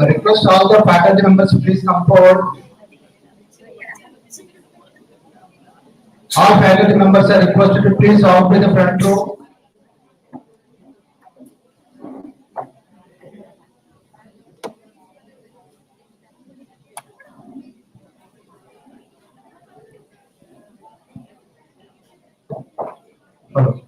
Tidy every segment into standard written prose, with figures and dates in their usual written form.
I request all the faculty members to please come forward. All faculty members are requested to please occupy the front row. Hello.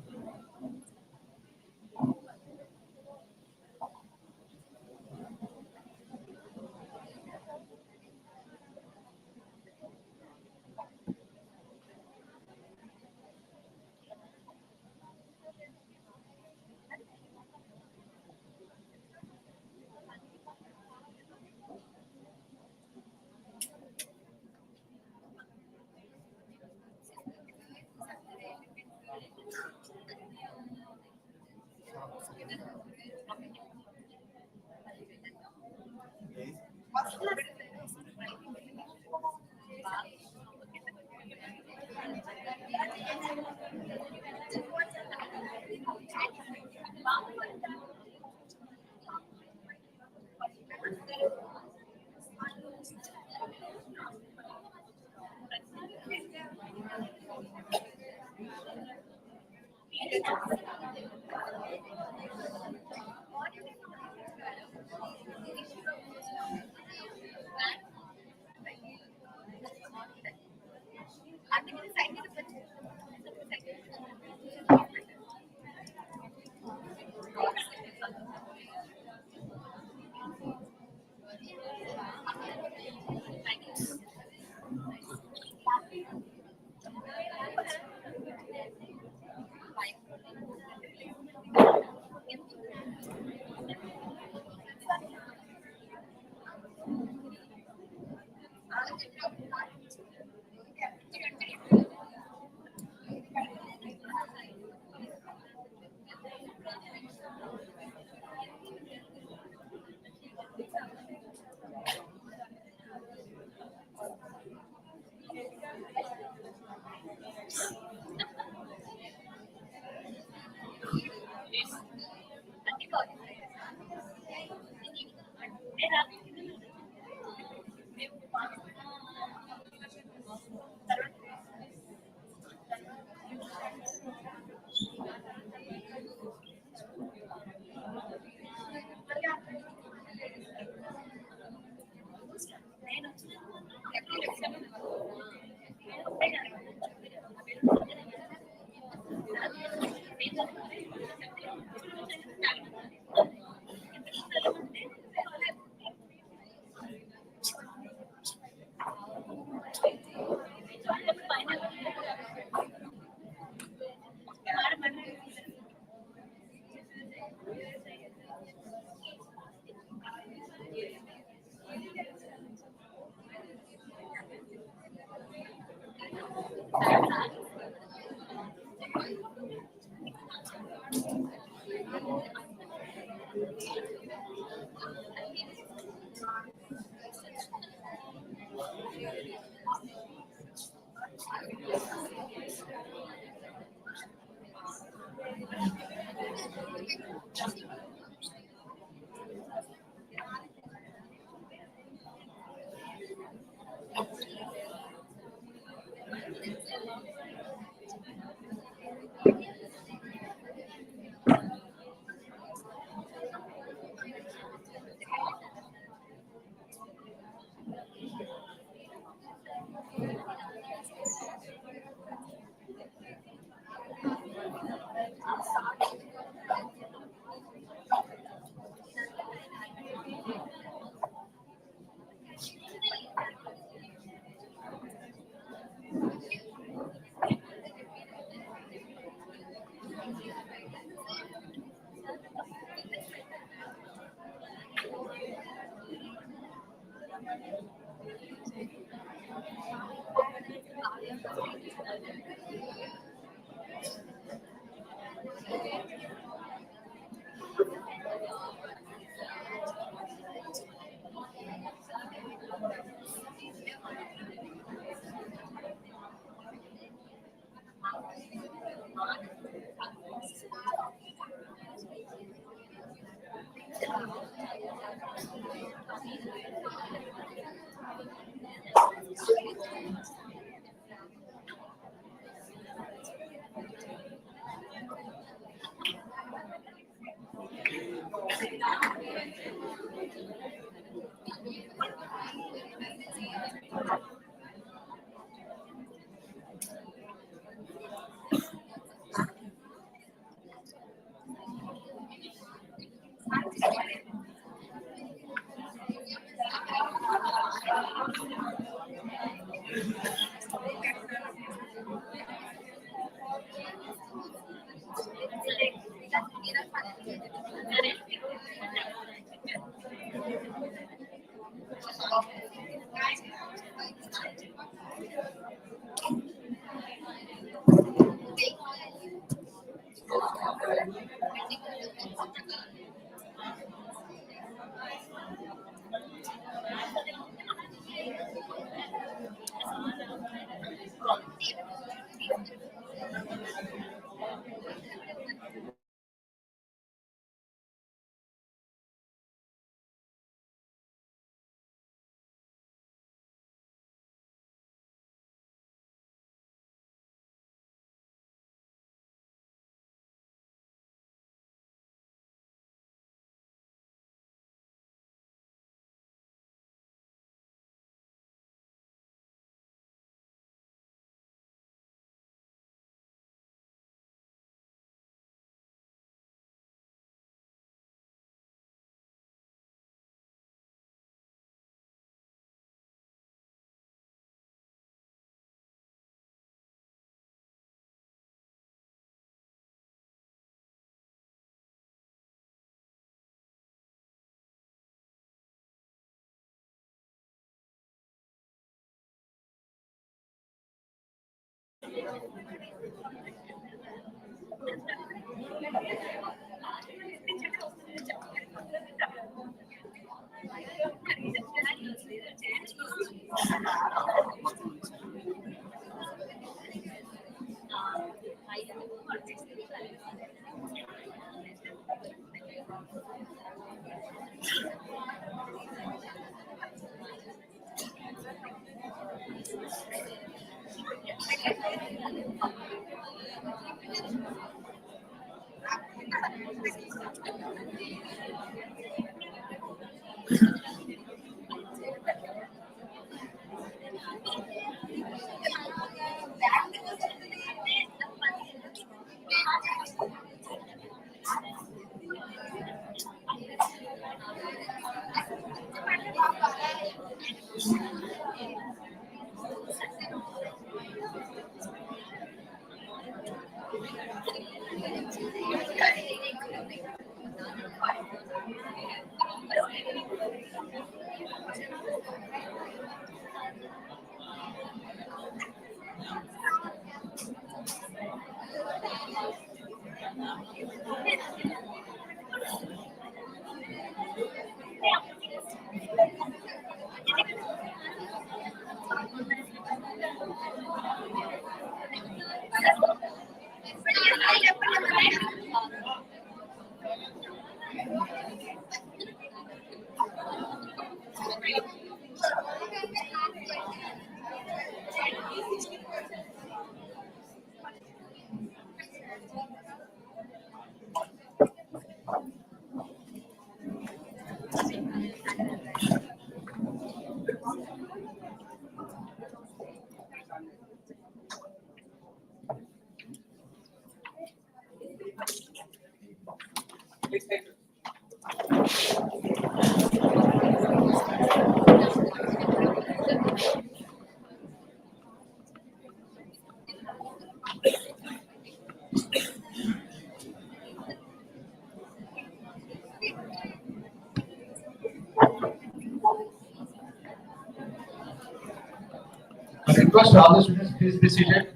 I request all the students please be seated.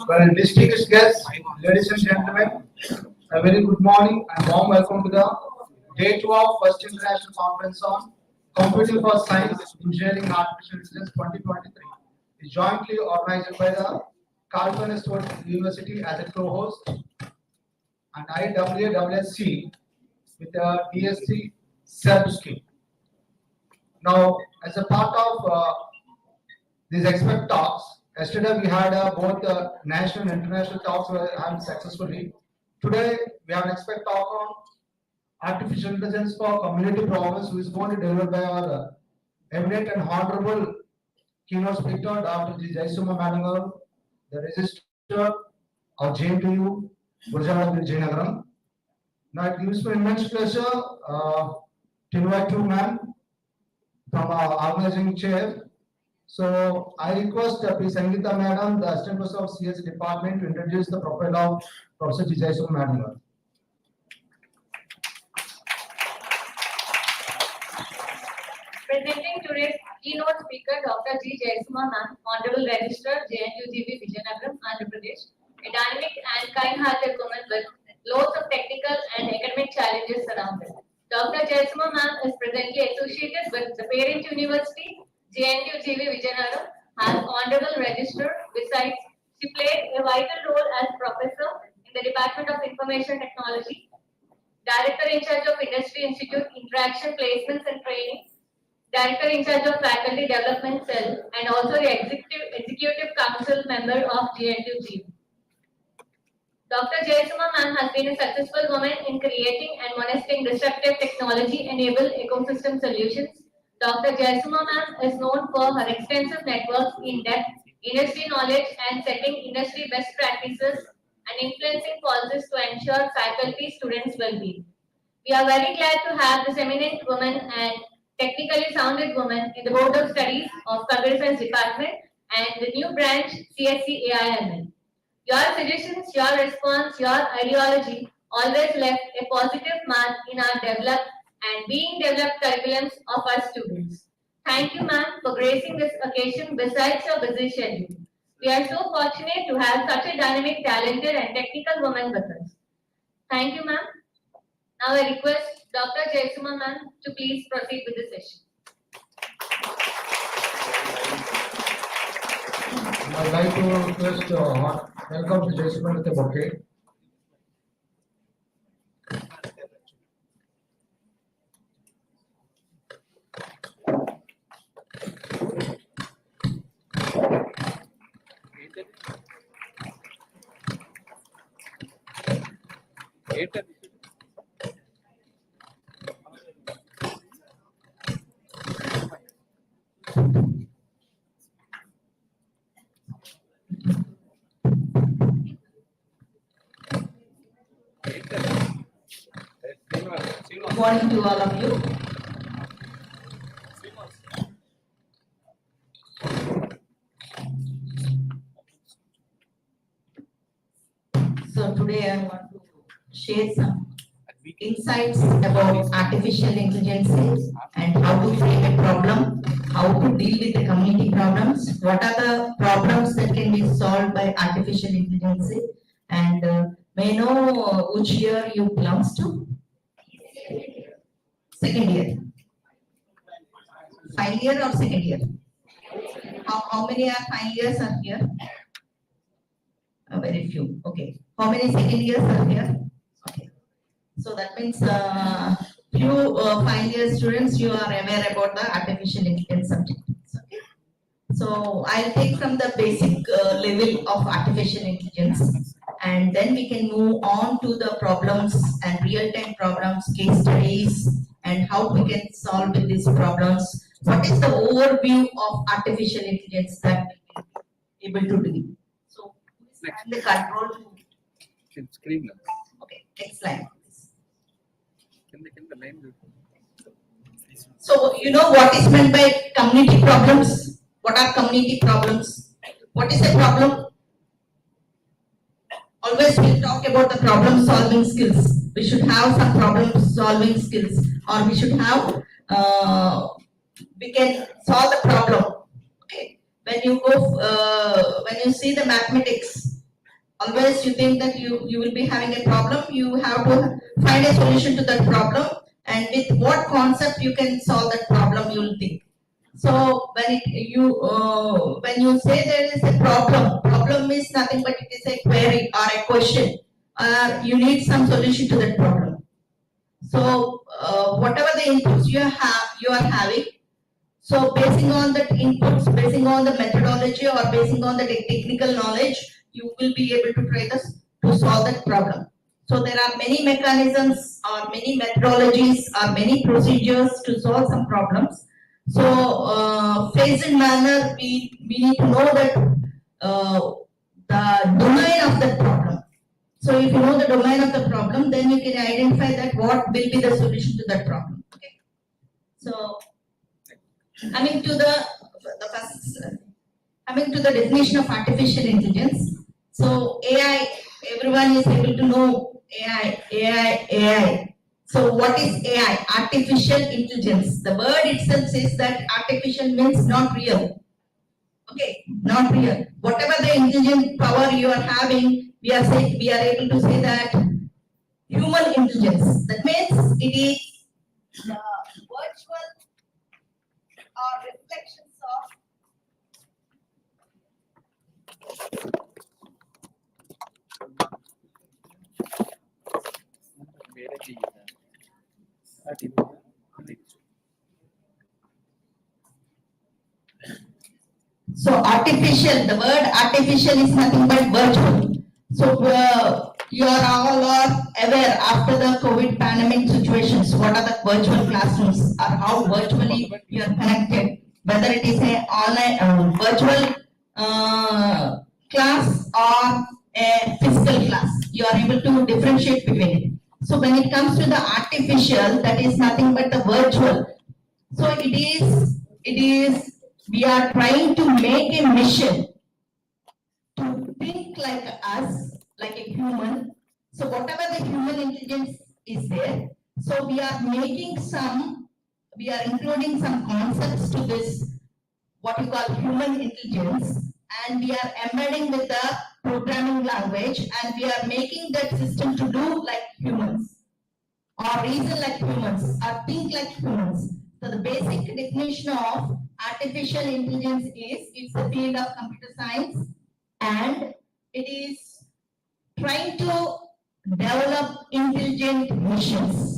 Well, distinguished guests, ladies and gentlemen, a very good morning and warm welcome to the Day 2 of First International Conference on Computing for Science, Engineering and Artificial Intelligence 2023. Is jointly organized by the California State University as a co-host and IWWSC with the DSC Serbsky. Now, as a part of these expert talks, yesterday we had both national and international talks were having successfully. Today we have an expert talk on artificial intelligence for community problems, who is going to deliver by our eminent and honorable keynote speaker, Dr. G. Jaisuma Madam, the registrar of JMTU, Gurjara Vijayanagram. Now it gives me immense pleasure to invite two men from our organizing chair. So I request P. Sangeeta Madam, the Assistant Professor of CSE Department, to introduce the profile of Professor G. Jaisuma Madam. Presenting today's keynote speaker, Dr. G. Jaisuma Ma'am, Honorable Registrar, JNUGB Vijayanagram, Andhra Pradesh, a dynamic and kind-hearted woman with loads of technical and academic challenges surrounded. Dr. Jaisuma Ma'am is presently associated with the parent university, JNUGB Vijayanagram, as Honorable Registrar. Besides, she played a vital role as professor in the Department of Information Technology, Director in charge of Industry Institute Interaction Placements and Training, Director in charge of Faculty Development Cell, and also the Executive Council member of GNUG. Dr. Jaisuma Ma'am has been a successful woman in creating and monitoring disruptive technology-enabled ecosystem solutions. Dr. Jaisuma Ma'am is known for her extensive networks, in-depth industry knowledge, and setting industry best practices and influencing policies to ensure faculty students' well-being. We are very glad to have this eminent woman and technically sounded woman in the Board of Studies of Computer Science Department and the new branch CSE AIML. Your suggestions, your response, your ideology always left a positive mark in our developed and being developed curriculums of our students. Thank you, ma'am, for gracing this occasion besides your busy schedule. We are so fortunate to have such a dynamic, talented, and technical woman with us. Thank you, ma'am. Now I request Dr. Jaisuma ma'am to please proceed with the session. I'd like to request welcome to Jason with a bouquet. Good morning to all of you. So today I want to share some insights about artificial intelligence and how to frame a problem, how to deal with the community problems, what are the problems that can be solved by artificial intelligence, and may I know which year you belongs to? Second year. Final year or second year? How many are final years are here? Very few. Okay. How many second years are here? Okay. So that means few final year students, you are aware about the artificial intelligence subject. Okay. So I'll take from the basic level of artificial intelligence, and then we can move on to the problems and real-time problems, case studies, and how we can solve with these problems. What is the overview of artificial intelligence that we will be able to do? So, who is the control? Screen. Okay, next slide. Can the name? So, you know what is meant by community problems? What are community problems? What is a problem? Always we talk about the problem solving skills. We should have some problem solving skills, or we should have, we can solve the problem. Okay. When you go, when you see the mathematics, always you think that you will be having a problem, you have to find a solution to that problem, and with what concept you can solve that problem, you will think. So when you say there is a problem is nothing but it is a query or a question, or you need some solution to that problem. So whatever the inputs you are having, so basing on that inputs, basing on the methodology or basing on the technical knowledge, you will be able to try this to solve that problem. So there are many mechanisms or many methodologies or many procedures to solve some problems. So phased manner, we need to know that the domain of the problem. So if you know the domain of the problem, then you can identify that what will be the solution to that problem. Okay. So coming to the definition of artificial intelligence. So AI, everyone is able to know AI. So what is AI? Artificial intelligence. The word itself says that artificial means not real. Okay, not real. Whatever the intelligent power you are having, we are able to say that human intelligence. That means it is the virtual or reflections So artificial, the word artificial is nothing but virtual. So you are all aware after the COVID pandemic situations, what are the virtual classrooms or how virtually you are connected, whether it is a online virtual class or a physical class, you are able to differentiate between it. So when it comes to the artificial, that is nothing but the virtual. So it is we are trying to make a mission to think like us, like a human. So whatever the human intelligence is there. So we are including some concepts to this, what you call human intelligence, and we are embedding with the programming language, and we are making that system to do like humans, or reason like humans, or think like humans. So the basic definition of artificial intelligence is, it's a field of computer science, and it is trying to develop intelligent machines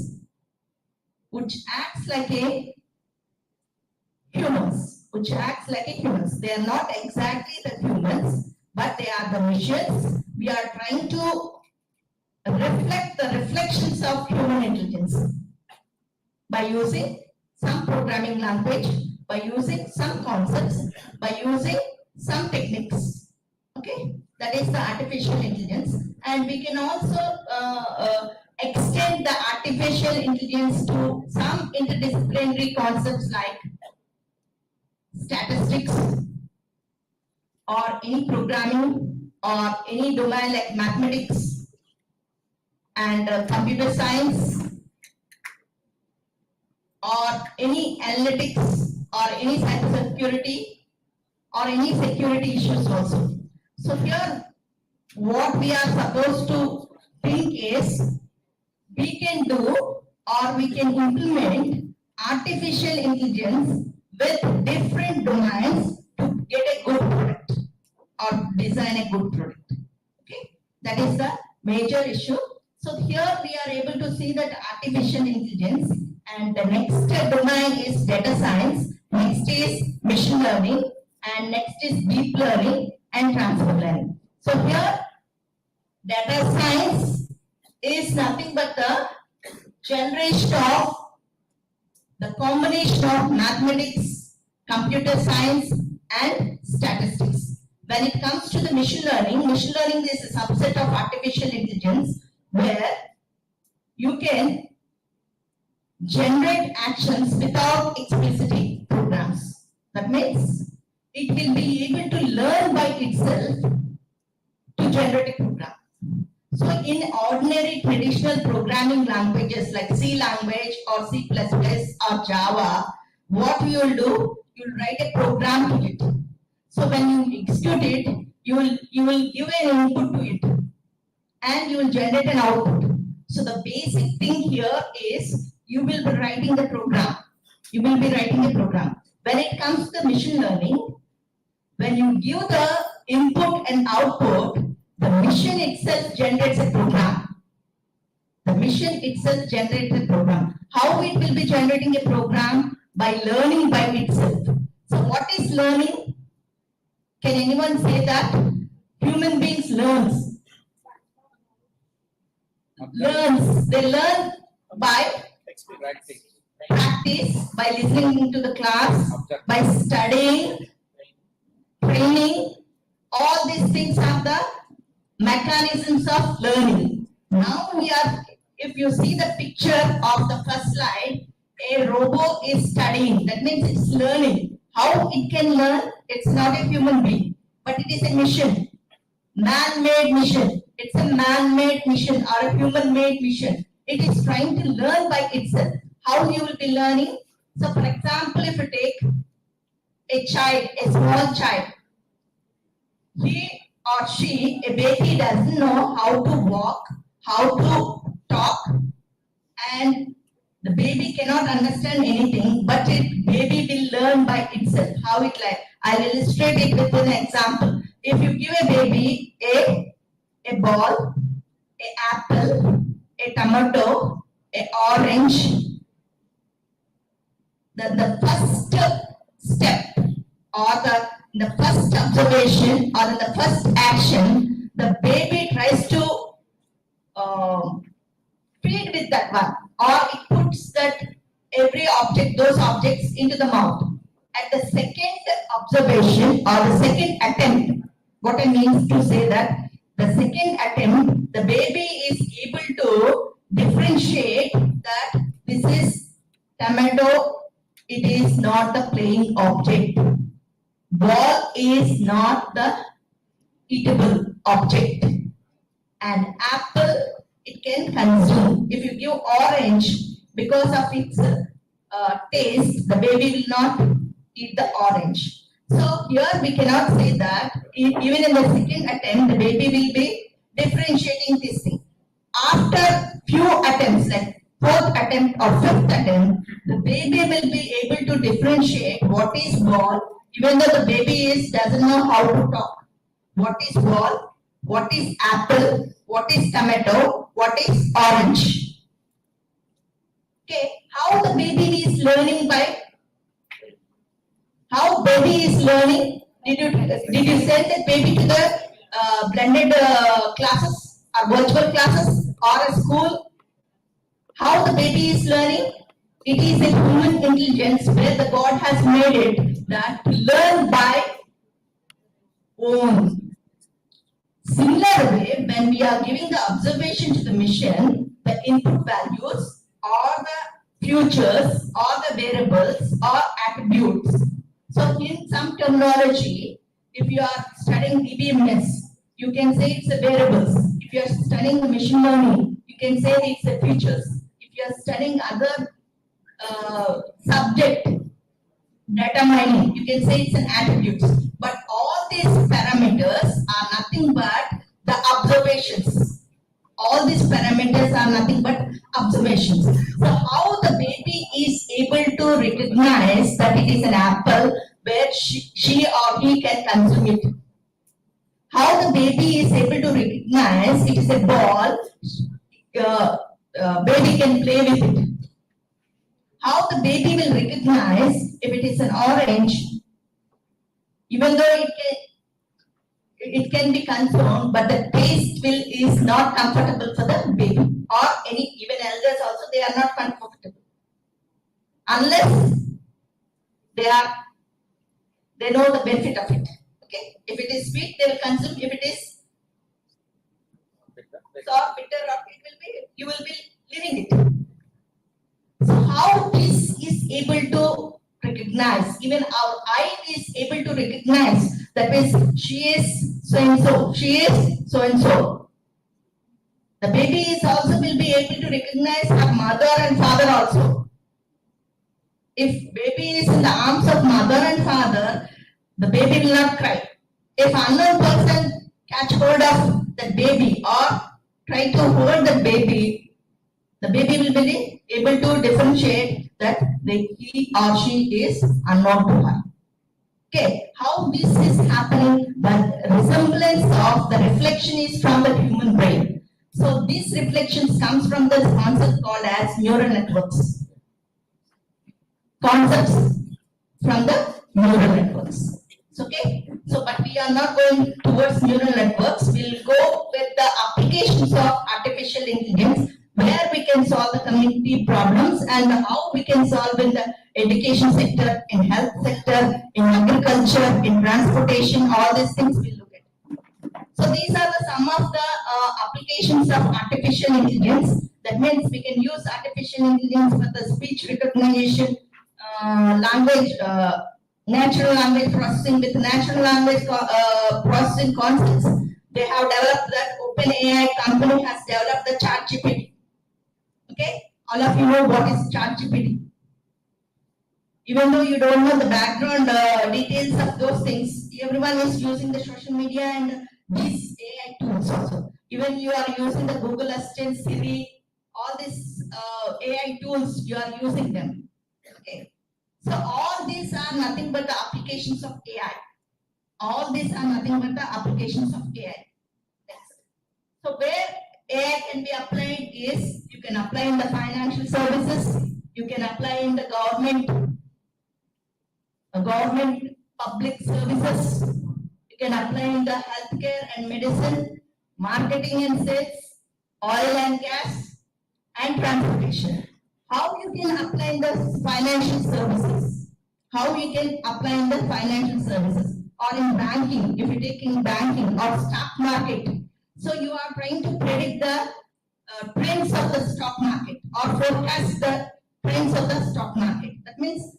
which acts like a humans. They are not exactly the humans, but they are the machines. We are trying to reflect the reflections of human intelligence by using some programming language, by using some concepts, by using some techniques. Okay, that is the artificial intelligence, and we can also extend the artificial intelligence to some interdisciplinary concepts like statistics, or any programming, or any domain like mathematics and computer science, or any analytics, or any cybersecurity, or any security issues also. So here, what we are supposed to think is, we can do, or we can implement artificial intelligence with different domains to get a good product, or design a good product. Okay, that is the major issue. So here we are able to see that artificial intelligence, and the next domain is data science, next is machine learning, and next is deep learning and transfer learning. So here, data science is nothing but the generation of the combination of mathematics, computer science, and statistics. When it comes to the machine learning is a subset of artificial intelligence, where you can generate actions without explicit programs. That means it will be able to learn by itself to generate a program. So in ordinary traditional programming languages like C language or C++ or Java, what you will do, you will write a program to it. So when you execute it, you will give an input to it, and you will generate an output. So the basic thing here is, you will be writing the program. When it comes to machine learning, when you give the input and output, the machine itself generates a program. How it will be generating a program? By learning by itself. So what is learning? Can anyone say that? Human beings learns. They learn by practice, by listening to the class, by studying, training. All these things are the mechanisms of learning. Now if you see the picture of the first slide, a robot is studying. That means it's learning. How it can learn? It's not a human being, but it is a machine. Man-made mission. It's a man-made mission or a human-made mission. It is trying to learn by itself. How you will be learning? So for example, if you take a small child, he or she, a baby, doesn't know how to walk, how to talk, and the baby cannot understand anything, but baby will learn by itself. How it like? I'll illustrate it with an example. If you give a baby a ball, an apple, a tomato, an orange, the first step, or the first observation, or the first action, the baby tries to feed with that one, or it puts those objects into the mouth. At the second observation or the second attempt, what I mean to say that the second attempt, the baby is able to differentiate that this is tomato, it is not the playing object. Ball is not the eatable object. And apple it can consume. If you give orange, because of its taste, the baby will not eat the orange. So here we cannot say that even in the second attempt, the baby will be differentiating this thing. After few attempts, like fourth attempt or fifth attempt, the baby will be able to differentiate what is ball, even though the baby doesn't know how to talk. What is ball, what is apple, what is tomato, what is orange. Okay, how the baby is learning by? How baby is learning? Did you send the baby to the blended classes or virtual classes or a school? How the baby is learning? It is a human intelligence where the God has made it that to learn by own. Similar way, when we are giving the observation to the machine, the input values or the futures or the variables or attributes. So in some terminology, if you are studying DBMS, you can say it's a variables. If you are studying the machine learning, you can say it's a features. If you are studying other subject, data mining, you can say it's an attributes. But all these parameters are nothing but the observations. All these parameters are nothing but observations. So how the baby is able to recognize that it is an apple where she or he can consume it? How the baby is able to recognize it is a ball, baby can play with it? How the baby will recognize if it is an orange, even though it can be consumed, but the taste is not comfortable for the baby or even elders also, they are not comfortable unless they know the benefit of it. Okay, if it is sweet, they will consume. If it is sour, bitter, or you will be living it. So how this is able to recognize, even our eye is able to recognize, that means she is so and so, she is so and so. The baby is also will be able to recognize her mother and father also. If baby is in the arms of mother and father, the baby will not cry. If unknown person catch hold of the baby or try to hold the baby will be able to differentiate that he or she is unknown to her. Okay, how this is happening? The resemblance of the reflection is from the human brain. So these reflections comes from the concept called as neural networks. Concepts from the neural networks. Okay, so but we are not going towards neural networks. We'll go with the applications of artificial intelligence, where we can solve the community problems and how we can solve in the education sector, in health sector, in agriculture, in transportation, all these things we'll look at. So these are some of the applications of artificial intelligence. That means we can use artificial intelligence for the speech recognition, language, natural language processing with natural language processing concepts. They have developed that. OpenAI company has developed the ChatGPT. Okay, all of you know what is ChatGPT. Even though you don't know the background details of those things, everyone is using the social media and these AI tools also. Even you are using the Google Assistant, Siri, all these AI tools, you are using them. Okay. So all these are nothing but the applications of AI. All these are nothing but the applications of AI. Next. So where AI can be applied is, you can apply in the financial services, you can apply in the government public services, you can apply in the healthcare and medicine, marketing and sales, oil and gas, and transportation. How you can apply in the financial services? How you can apply in the financial services? Or in banking, if you're taking banking or stock market. So you are trying to predict the trends of the stock market or forecast the trends of the stock market. That means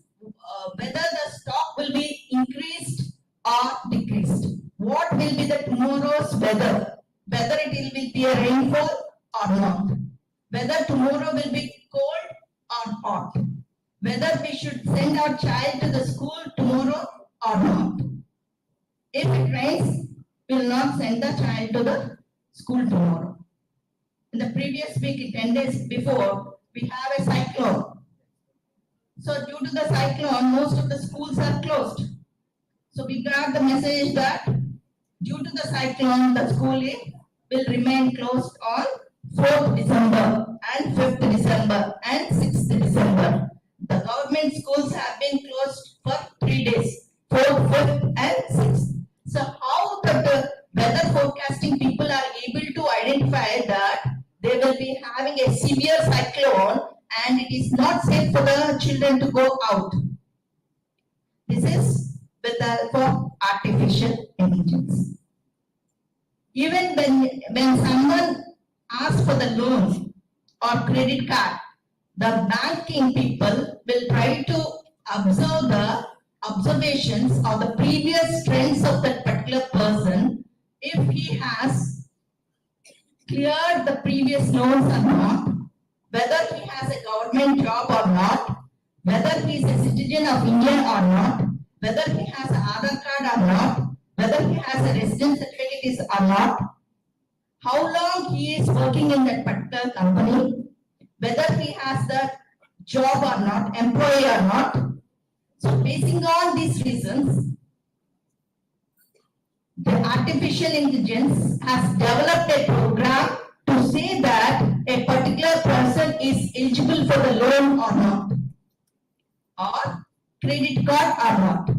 whether the stock will be increased or decreased. What will be the tomorrow's weather? Whether it will be a rainfall or not. whether tomorrow will be cold or hot, whether we should send our child to the school tomorrow or not. If it rains, we will not send the child to the school tomorrow. In the previous week, 10 days before, we have a cyclone. So due to the cyclone, most of the schools are closed. So we got the message that due to the cyclone, the school will remain closed on 4th December and 5th December and 6th December. The government schools have been closed for 3 days, 4th, 5th and 6th. So how the weather forecasting people are able to identify that they will be having a severe cyclone and it is not safe for the children to go out? This is with the help of artificial intelligence. Even when someone asks for the loan or credit card, the banking people will try to observe the observations of the previous trends of that particular person, if he has cleared the previous loans or not, whether he has a government job or not, whether he is a citizen of India or not, whether he has an Aadhaar card or not, whether he has a residence certificate or not, how long he is working in that particular company, whether he has the job or not, employee or not. So basing on these reasons, the artificial intelligence has developed a program to say that a particular person is eligible for the loan or not, or credit card or not.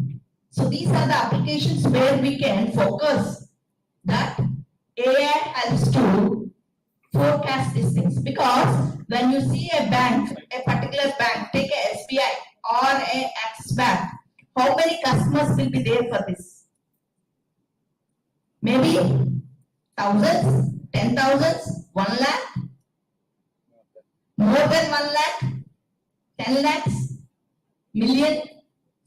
So these are the applications where we can focus that AI helps to forecast these things. Because when you see a bank, a particular bank, take a SBI or a Axis Bank, how many customers will be there for this? Maybe thousands, 10,000s, 1 lakh, more than 1 lakh, 10 lakhs, million.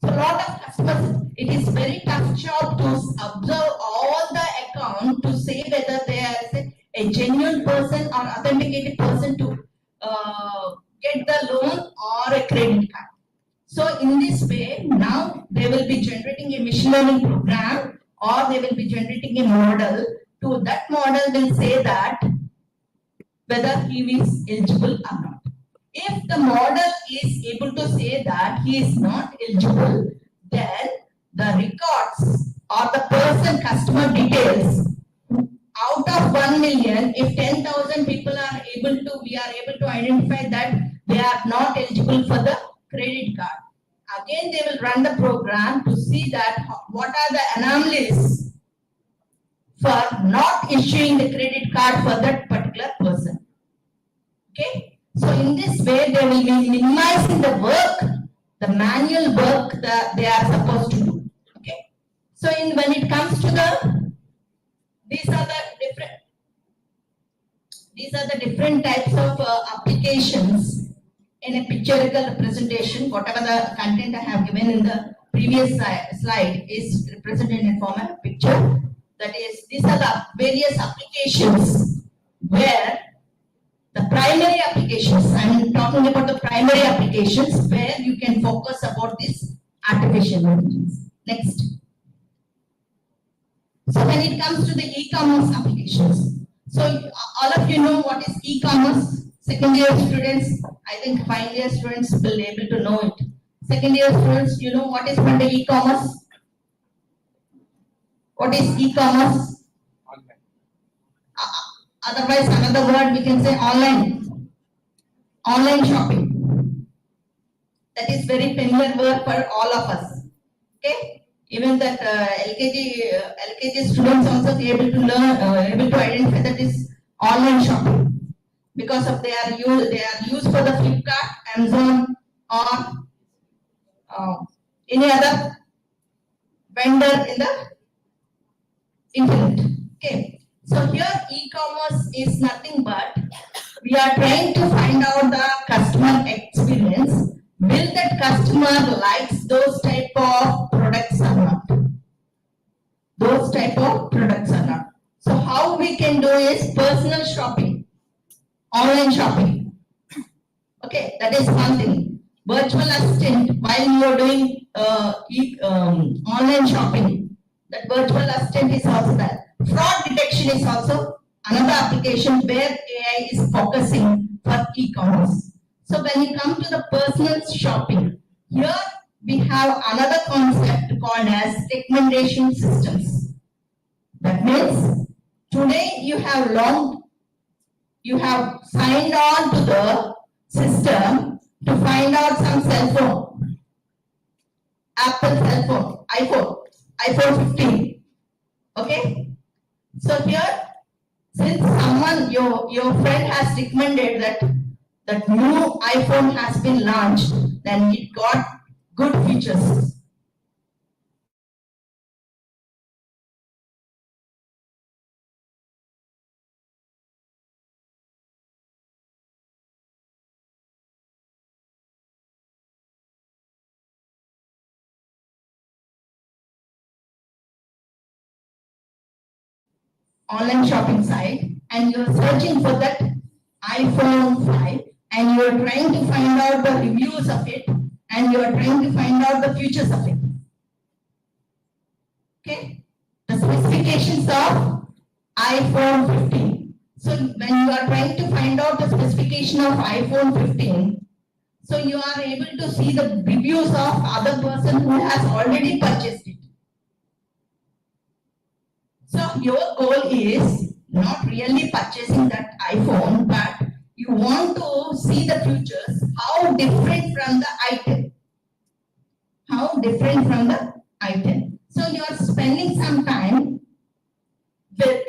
So a lot of customers. It is very tough job to observe all the account to say whether they are a genuine person or authenticated person to get the loan or a credit card. So in this way, now they will be generating a machine learning program or they will be generating a model. To that model will say that whether he is eligible or not. If the model is able to say that he is not eligible, then the records or the person customer details out of 1 million, if 10,000 people are able to, we are able to identify that they are not eligible for the credit card. Again, they will run the program to see that what are the anomalies for not issuing the credit card for that particular person. Okay, so in this way, they will be minimizing the work, the manual work that they are supposed to do. Okay, so when it comes to the, these are the different types of applications in a pictorial representation. Whatever the content I have given in the previous slide is represented in form of picture. That is, these are the various applications where the primary applications, I am talking about the primary applications where you can focus about this artificial intelligence. Next. So when it comes to the e-commerce applications, so all of you know what is e-commerce. Second year students, I think final year students will be able to know it. Second year students, you know what is meant by e-commerce? What is e-commerce? Otherwise, another word we can say online. Online shopping. That is very familiar word for all of us. Okay. Even that LKG students also be able to learn, able to identify that is online shopping, because of they are used for the Flipkart, Amazon, or any other vendor in the internet. Okay, so here e-commerce is nothing but we are trying to find out the customer experience. Will that customer likes those type of products or not? Those type of products or not? So how we can do is personal shopping, online shopping. Okay, that is one thing. Virtual assistant while you are doing online shopping, that virtual assistant is also there. Fraud detection is also another application where AI is focusing for e-commerce. So when you come to the personal shopping, here we have another concept called as recommendation systems. That means today you have signed on to the system to find out some cell phone, Apple cell phone, iPhone 15. Okay? So here, since your friend has recommended that new iPhone has been launched, then it got good features. Online shopping site, and you're searching for that iPhone 5, and you're trying to find out the reviews of it, and you're trying to find out the features of it. Okay? The specifications of iPhone 15. So when you are trying to find out the specification of iPhone 15, so you are able to see the reviews of other person who has already purchased it. So your goal is not really purchasing that iPhone, but you want to see the features, how different from the item. How different from the item. So you are spending some time with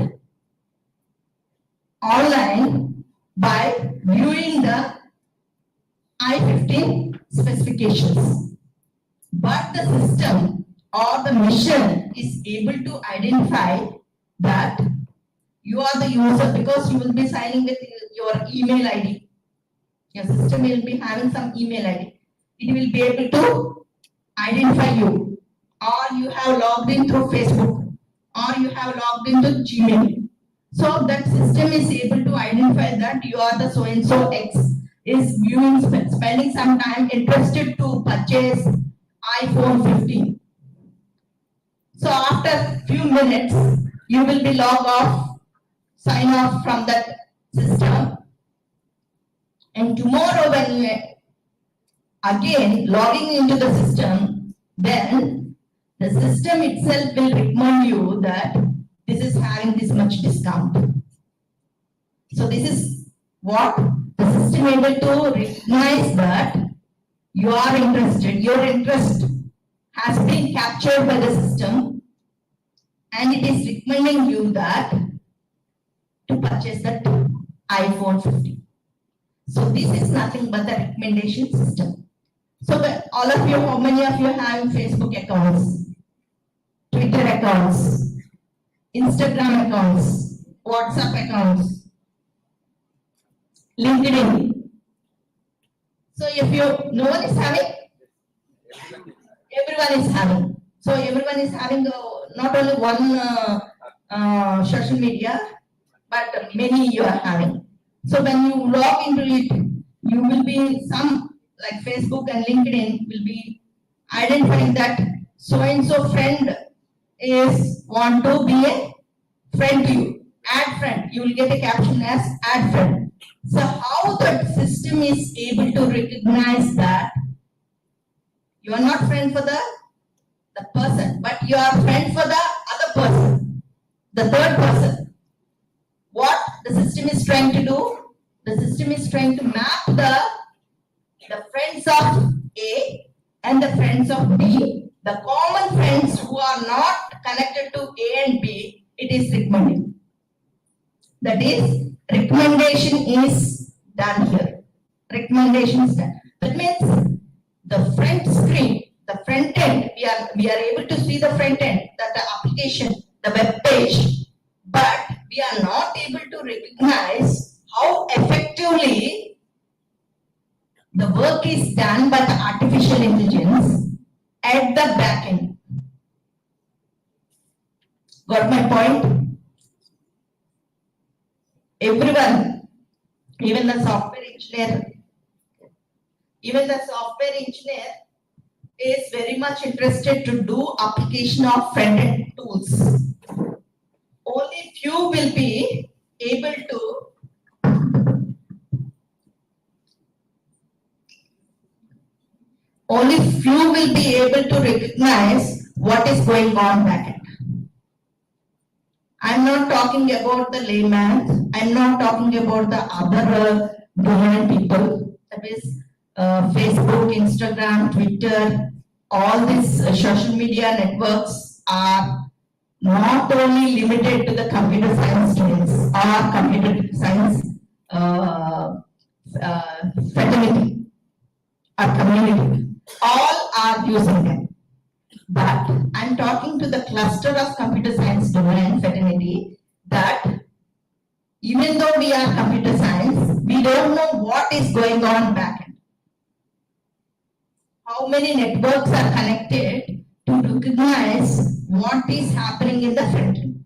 online by viewing the i15 specifications. But the system or the machine is able to identify that you are the user, because you will be signing with your email ID. Your system will be having some email ID. It will be able to identify you, or you have logged in through Facebook, or you have logged into Gmail. So that system is able to identify that you are the so-and-so X is viewing, spending some time interested to purchase iPhone 15. So after few minutes, you will be sign off from that system. And tomorrow when you again logging into the system, then the system itself will recommend you that this is having this much discount. So this is what the system able to recognize that you are interested, your interest has been captured by the system, and it is recommending you that to purchase that iPhone 15. So this is nothing but the recommendation system. So all of you, how many of you have Facebook accounts, Twitter accounts, Instagram accounts, WhatsApp accounts, LinkedIn? So if no one is having, everyone is having. So everyone is having not only one social media, but many you are having. So when you log into it, you will be some, like Facebook and LinkedIn will be identifying that so-and-so friend is want to be a friend to you. Add friend. You will get a caption as add friend. So how the system is able to recognize that you are not friend for the person, but you are friend for the other person, the third person. What the system is trying to do? The system is trying to map the friends of A and the friends of B, the common friends who are not connected to A and B, it is recommending. That is, recommendation is done here. Recommendation is done. That means the front screen, the front end, we are able to see the front end, that the application, the web page, but we are not able to recognize how effectively the work is done by the artificial intelligence at the back end. Got my point? Everyone, even the software engineer, even the software engineer is very much interested to do application of front-end tools. Only few will be able to recognize what is going on back end. I'm not talking about the layman, I'm not talking about the other domain people, that is Facebook, Instagram, Twitter, all these social media networks are not only limited to the computer science students or computer science fraternity or community. All are using them. But I'm talking to the cluster of computer science domain fraternity that even though we are computer science, we don't know what is going on back end. How many networks are connected to recognize what is happening in the front end.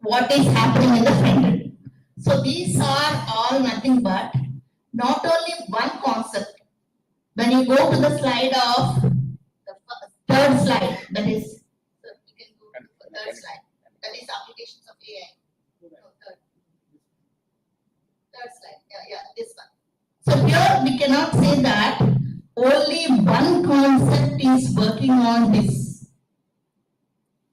What is happening in the front end. So these are all nothing but not only one concept. When you go to the slide of the third slide, that is, so you can go to the third slide, that is applications of AI. No, third slide, yeah, this one. So here we cannot say that only one concept is working on this.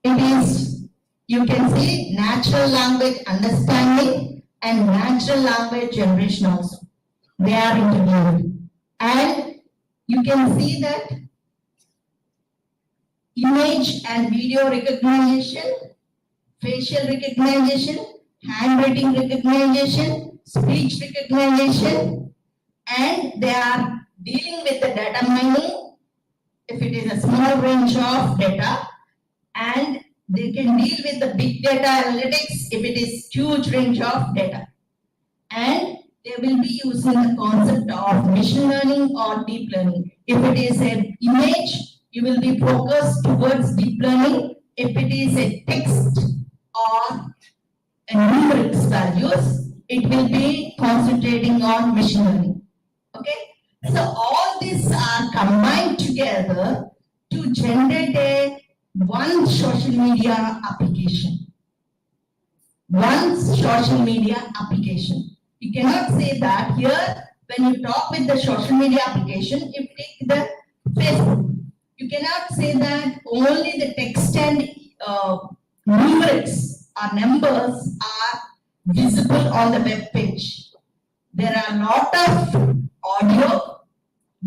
It is, you can see natural language understanding and natural language generation also. They are interviewed. And you can see that image and video recognition, facial recognition, handwriting recognition, speech recognition, and they are dealing with the data mining if it is a small range of data, and they can deal with the big data analytics if it is huge range of data. And they will be using the concept of machine learning or deep learning. If it is an image, you will be focused towards deep learning. If it is a text or a numerics values, it will be concentrating on machine learning. Okay? So all these are combined together to generate a one social media application. One social media application. You cannot say that here when you talk with the social media application, if you take the Facebook, you cannot say that only the text and numerics or numbers are visible on the web page. There are a lot of audio,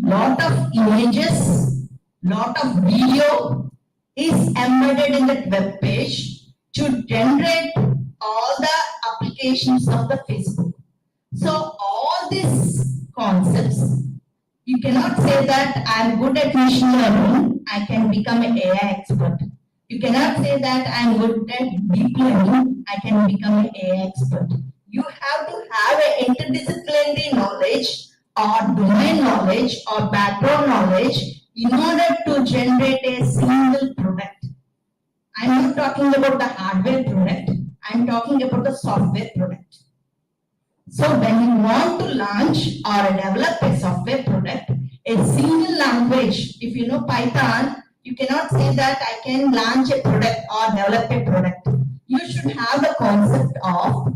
lot of images, lot of video is embedded in that web page to generate all the applications of the Facebook. So all these concepts, you cannot say that I am good at machine learning, I can become an AI expert. You cannot say that I am good at deep learning, I can become an AI expert. You have to have an interdisciplinary knowledge or domain knowledge or background knowledge in order to generate a single product. I am not talking about the hardware product, I am talking about the software product. So when you want to launch or develop a software product, a single language, if you know Python, you cannot say that I can launch a product or develop a product. You should have the concept of,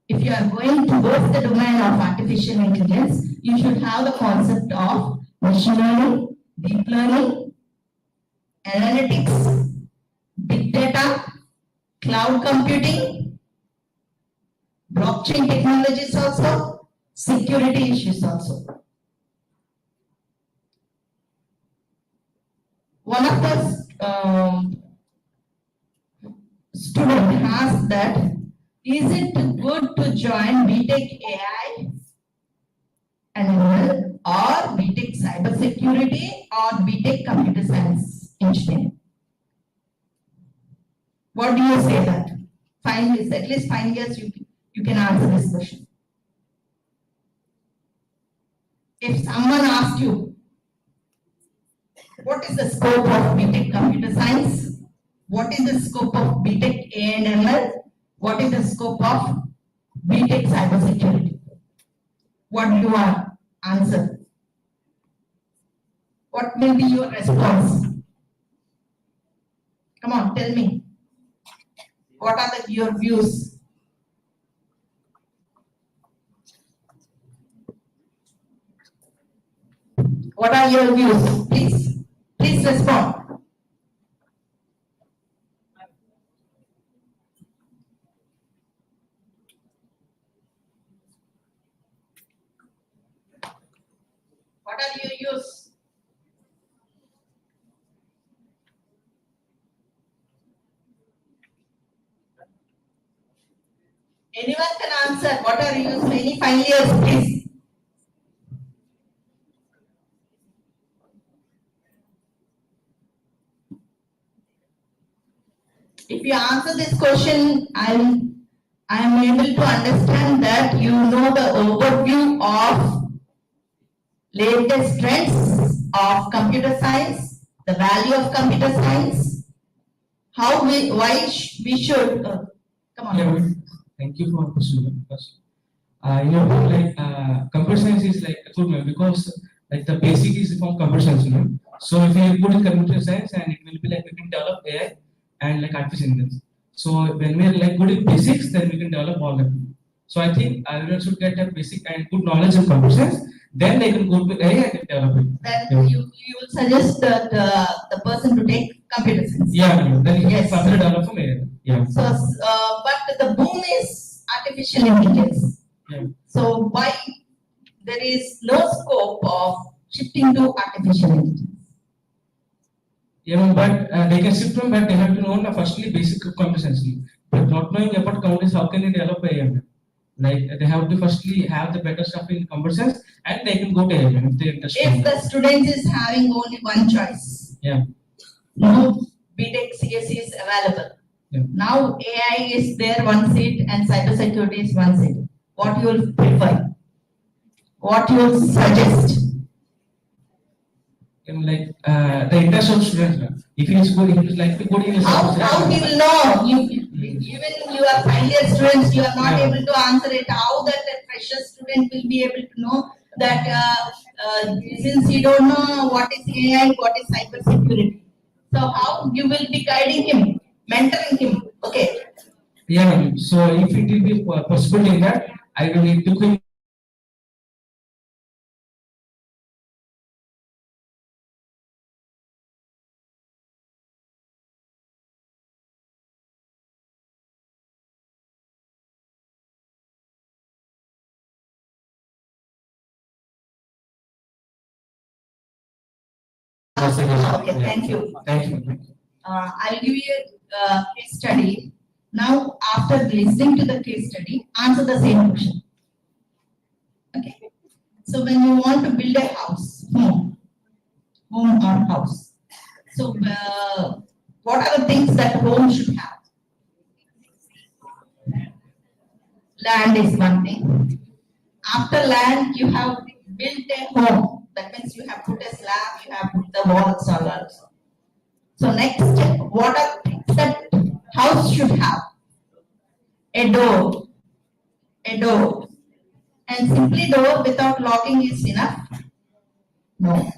if you are going towards the domain of artificial intelligence, you should have the concept of machine learning, deep learning, analytics, big data, cloud computing, blockchain technologies also, security issues also. One of the student asked that, is it good to join BTech AI and ML or BTech cybersecurity or BTech computer science engineering? What do you say that? 5 years, at least 5 years you can answer this question. If someone asks you, what is the scope of BTech computer science? What is the scope of BTech AI and ML? What is the scope of BTech cybersecurity. What do you answer? What will be your response? Come on, tell me. What are your views? What are your views? Please respond. What are your views? Anyone can answer. What are your views? Any failures, please? If you answer this question, I am able to understand that you know the overview of latest trends of computer science, the value of computer science, we should, come on. Yeah, thank you for question. First, computer science is like a good one because like the basic is from computer science, So if you put in computer science and it will be like we can develop AI and like artificial intelligence. So when we are like good in basics, then we can develop all of them. So I think everyone should get a basic and good knowledge of computer science. Then they can go to AI and develop it. Then you will suggest that the person to take computer science. Yeah, then he Yes. can further develop from AI. Yeah. So, but the boom is artificial intelligence. Yeah. So why there is no scope of shifting to artificial intelligence? Yeah, but they can shift from, but they have to know firstly basic computer science. But not knowing about computer science, how can they develop AI? Like they have to firstly have the better stuff in computer science, and they can go to AI if they're interested. If the student is having only one choice, Yeah. no BTech CSE is available. Yeah. Now AI is there one seat and cybersecurity is one seat. What you will prefer? What you will suggest? The interest of students. If he is good, he is like to go in. How he will know? Even you are final students, you are not Yeah. able to answer it. How that a fresher student will be able to know that since you don't know what is AI, what is cybersecurity? So how you will be guiding him, mentoring him? Okay. Yeah, ma'am. So if it will be possible in that, I will need to quick. Okay, thank you. Thank you. I'll give you a case study. Now, after listening to the case study, answer the same question. Okay. So when you want to build a house, home or house. So what are the things that home should have? Land is one thing. After land, you have built a home. That means you have put a slab, you have put the walls all also. So next, what are things that house should have? A door. A door. And simply door without locking is enough? No.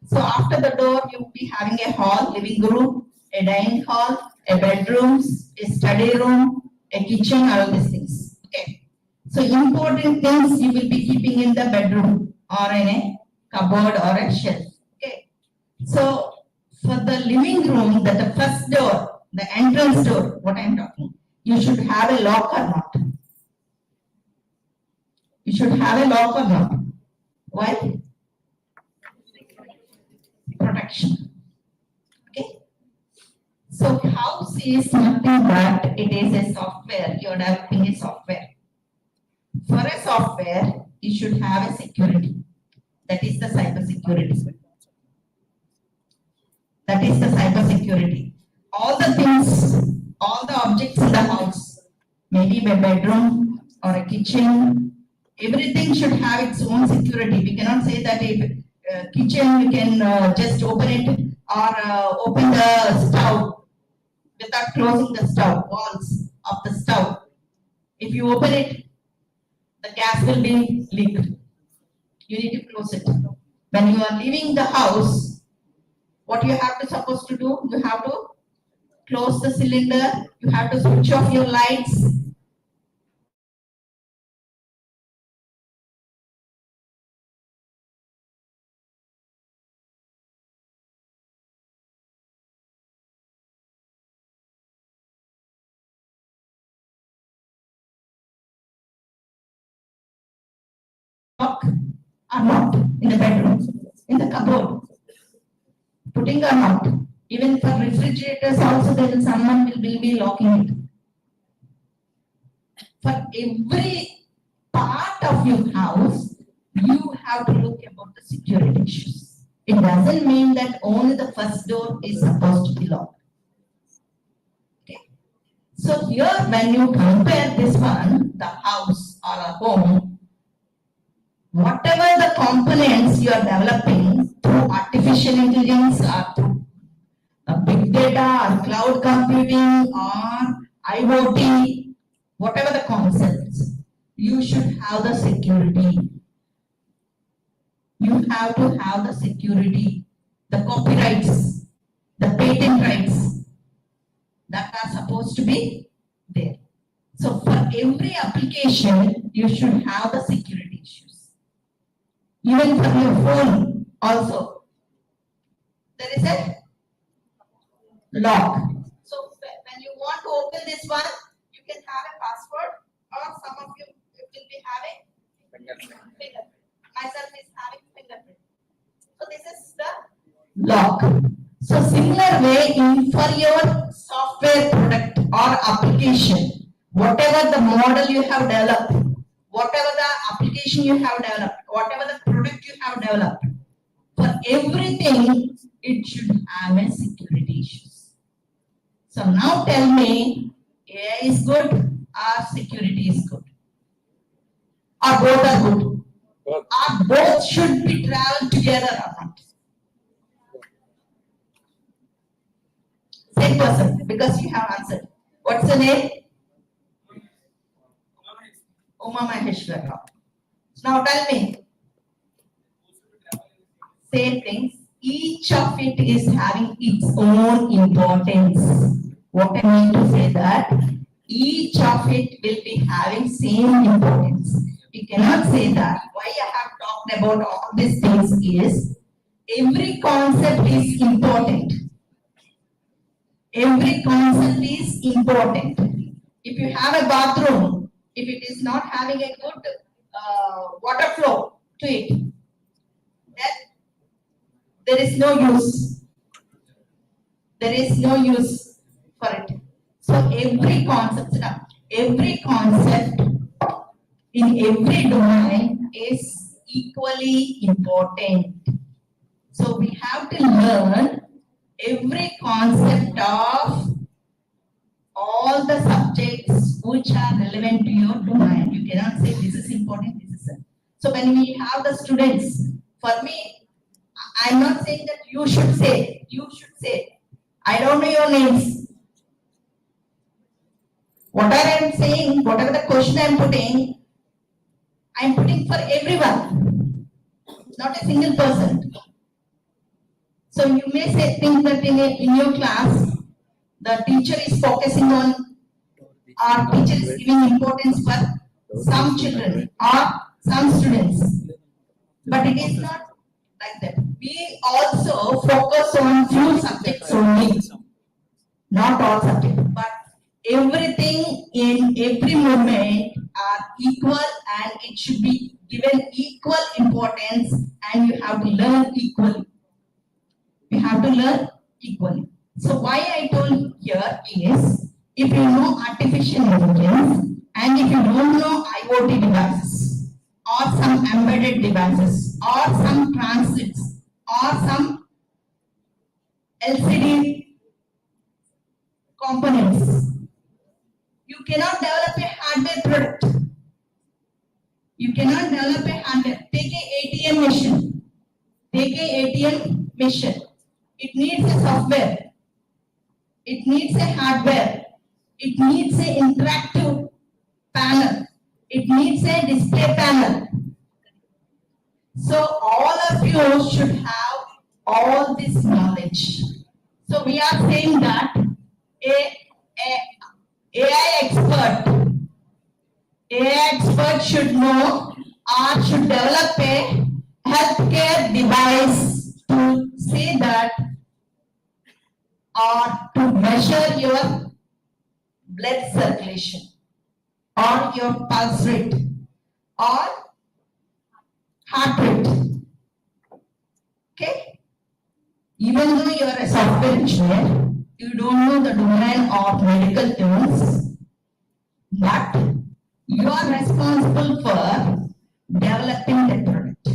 So after the door, you will be having a hall, living room, a dining hall, a bedrooms, a study room, a kitchen, all these things. Okay. So important things you will be keeping in the bedroom or in a cupboard or a shelf. Okay. So for the living room, the first door, the entrance door, what I am talking, you should have a lock or not? You should have a lock or not? Why? Protection. Okay. So house is nothing but it is a software. You are developing a software. For a software, you should have a security. That is the cyber security. That is the cyber security. All the things, all the objects in the house, maybe a bedroom or a kitchen, everything should have its own security. We cannot say that if kitchen we can just open it or open the stove without closing the stove, walls of the stove. If you open it, the gas will be leaked. You need to close it. When you are leaving the house, what you have to supposed to do? You have to close the cylinder. You have to switch off your lights. Lock or not in the bedroom, in the cupboard. Putting or not. Even for refrigerators also there is someone will be locking it. For every part of your house, you have to look about the security issues. It doesn't mean that only the first door is supposed to be locked. Okay. So here when you compare this one, the house or a home, whatever the components you are developing through artificial intelligence or through big data or cloud computing or IoT, whatever the concepts, you should have the security. You have to have the security, the copyrights, the patent rights that are supposed to be there. So for every application, you should have the security issues. Even for your phone also, there is a lock. So when you want to open this one, you can have a password, or some of you will be having fingerprint. Myself is having fingerprint. So this is the lock. So similar way in for your software product or application, whatever the model you have developed, whatever the application you have developed, whatever the product you have developed, for everything it should have a security issues. So now tell me, AI is good or security is good? Or both are good? Both. Or both should be traveled together or not? Same person, because you have answered. What's the name? Uma Maheshwara. Now tell me. Same things. Each of it is having its own importance. What I mean to say that each of it will be having same importance. You cannot say that. Why I have talked about all these things is every concept is important. Every concept is important. If you have a bathroom, if it is not having a good water flow to it, then there is no use. There is no use for it. So every concept in every domain is equally important. So we have to learn every concept of all the subjects which are relevant to your domain. You cannot say this is important, this is it. So when we have the students, for me, I'm not saying that you should say. I don't know your names. What I am saying, whatever the question I'm putting for everyone, not a single person. So you may say, think that in your class, the teacher is focusing on, or teacher is giving importance for some children or some students. But it is not like that. We also focus on few subjects only, not all subjects, but everything in every moment are equal and it should be given equal importance and you have to learn equally. You have to learn equally. So why I told here is, if you know artificial intelligence and if you don't know IoT devices or some embedded devices or some transits or some LCD components, you cannot develop a hardware product. You cannot develop a hardware. Take a ATM machine. Take a ATM machine. It needs a software. It needs a hardware. It needs an interactive panel. it needs a display panel. So all of you should have all this knowledge. So we are saying that AI expert should know or should develop a healthcare device to say that or to measure your blood circulation or your pulse rate or heart rate. Okay? Even though you are a software engineer, you don't know the domain of medical terms, but you are responsible for developing that product.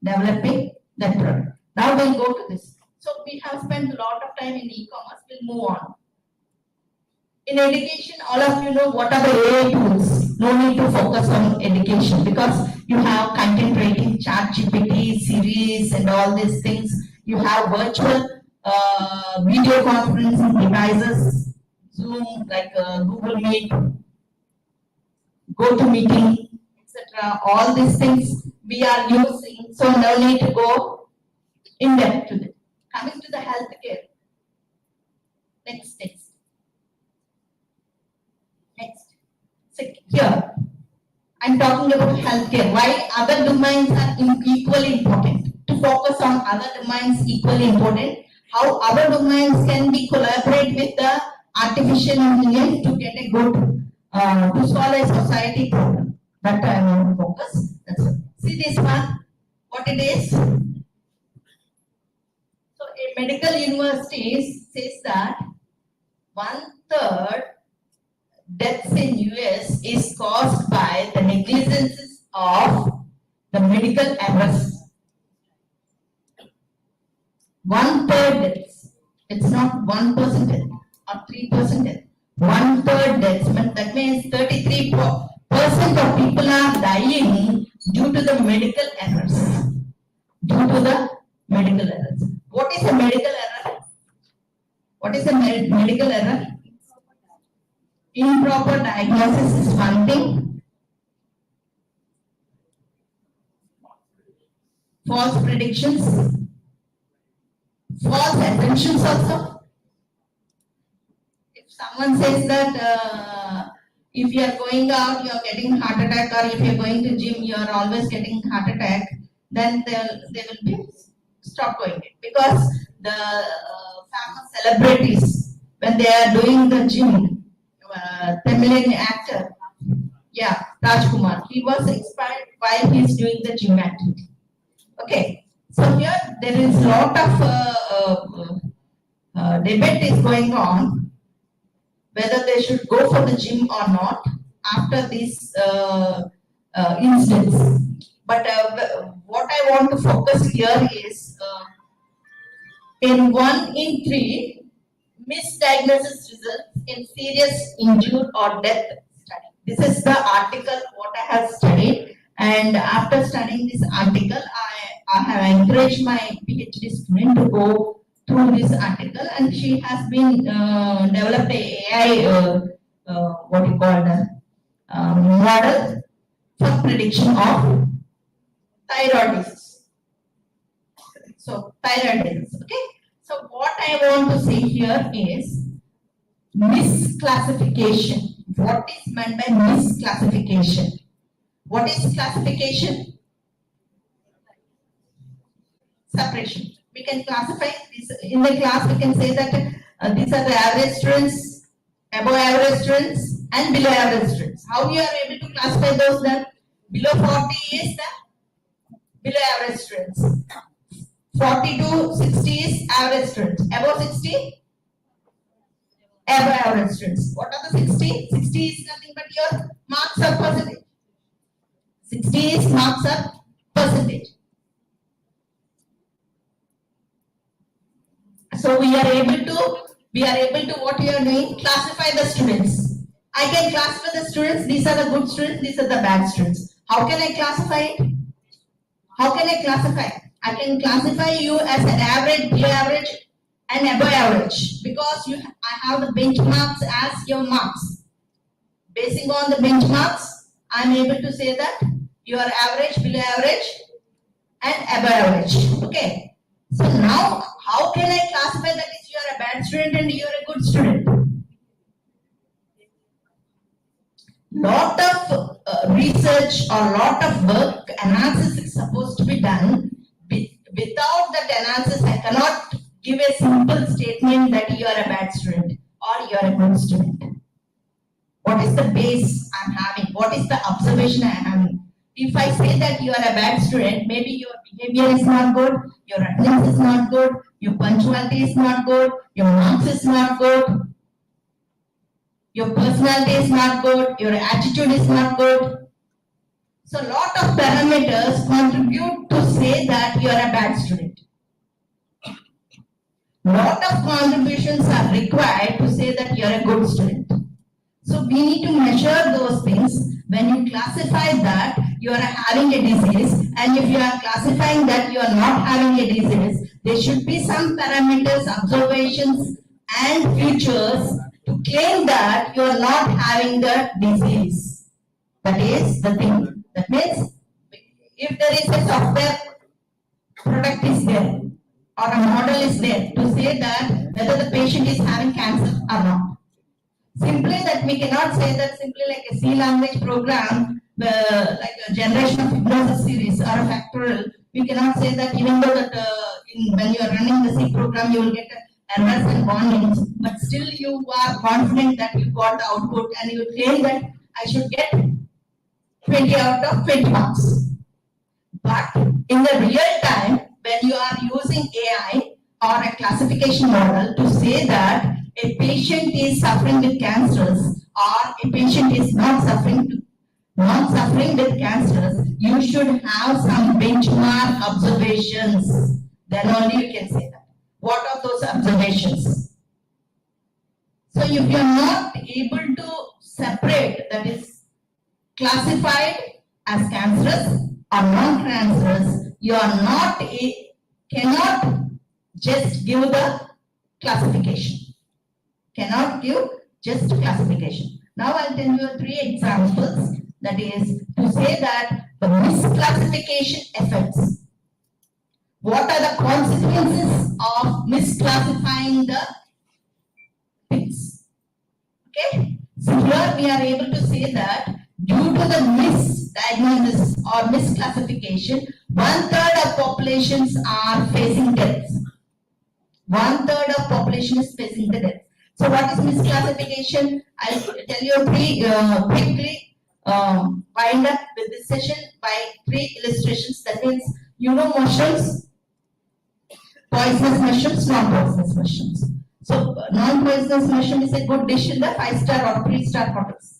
Developing that product. Now we'll go to this. So we have spent a lot of time in e-commerce. We'll move on. In education, all of you know what are the AI tools. No need to focus on education because you have content writing, ChatGPT, series, and all these things. You have virtual video conferencing devices, Zoom, like Google Meet, GoToMeeting, etc. All these things we are using, so no need to go in depth to it. Coming to the healthcare. Next. Here, I'm talking about healthcare. Why other domains are equally important. To focus on other domains equally important. How other domains can be collaborate with the artificial intelligence to get a good to solve a society problem. That I want to focus. That's it. See this one, what it is. So a medical university says that 1/3 deaths in US is caused by the negligence of the medical errors. 1/3 deaths. It's not 1% or 3%. 1/3 deaths. That means 33% of people are dying due to the medical errors. Due to the medical errors. What is a medical error? What is a medical error? Improper diagnosis is one thing. False predictions. False assumptions also. If someone says that if you are going out, you are getting heart attack, or if you are going to gym, you are always getting heart attack, then they will be stop going it. Because the famous celebrities, when they are doing the gym, Tamilian actor, Rajkumar, he was inspired while he is doing the gym activity. Okay, so here there is a lot of debate is going on whether they should go for the gym or not after these incidents. But what I want to focus here is in 1 in 3 misdiagnosis results in serious injury or death study. This is the article what I have studied, and after studying this article, I have encouraged my PhD student to go through this article, and she has been developed a AI model for prediction of thyroid disease. So thyroid disease, okay. So what I want to say here is misclassification. What is meant by misclassification? What is classification? Separation. We can classify this in the class. We can say that these are the average students, above average students, and below average students. How you are able to classify those? Then below 40 is the below average students. 40 to 60 is average students. Above 60, above average students. What are the 60? 60 is nothing but your marks or percentage. 60 is marks or percentage. So we are able to what we are doing, classify the students. I can classify the students. These are the good students. These are the bad students. How can I classify it? How can I classify? I can classify you as an average, below average, and above average because I have the benchmarks as your marks. Basing on the benchmarks, I am able to say that you are average, below average, and above average. Okay. So now, how can I classify that is you are a bad student and you are a good student? Lot of research or lot of work analysis is supposed to be done. Without that analysis, I cannot give a simple statement that you are a bad student or you are a good student. What is the base I'm having? What is the observation I am having? If I say that you are a bad student, maybe your behavior is not good, your attendance is not good, your punctuality is not good, your marks is not good, your personality is not good, your attitude is not good. So lot of parameters contribute to say that you are a bad student. Lot of contributions are required to say that you are a good student. So we need to measure those things. When you classify that you are having a disease, and if you are classifying that you are not having a disease, there should be some parameters, observations and features to claim that you are not having the disease. That is the thing. That means if there is a software product is there or a model is there to say that whether the patient is having cancer or not. Simply that we cannot say that simply like a C language program, like a generation of hypnosis series or a factorial, we cannot say that even though that when you are running the C program you will get errors and warnings, but still you are confident that you got the output and you claim that I should get 20 out of 20 marks. But in the real time, when you are using AI or a classification model to say that a patient is suffering with cancers or a patient is not suffering with cancers, you should have some benchmark observations. Then only you can say that. What are those observations? So if you are not able to separate, that is classified as cancerous or non-cancerous, you are not cannot just give the classification. Cannot give just classification. Now I'll tell you 3 examples. That is to say that the misclassification effects. What are the consequences of misclassifying the things? Okay. So here we are able to say that due to the misdiagnosis or misclassification, 1/3 of populations are facing deaths. 1/3 of population is facing the death. So what is misclassification? I'll tell you quickly wind up with this session by 3 illustrations. That means you know mushrooms, poisonous mushrooms, non-poisonous mushrooms. So non-poisonous mushroom is a good dish in the 5-star or 3-star hotels.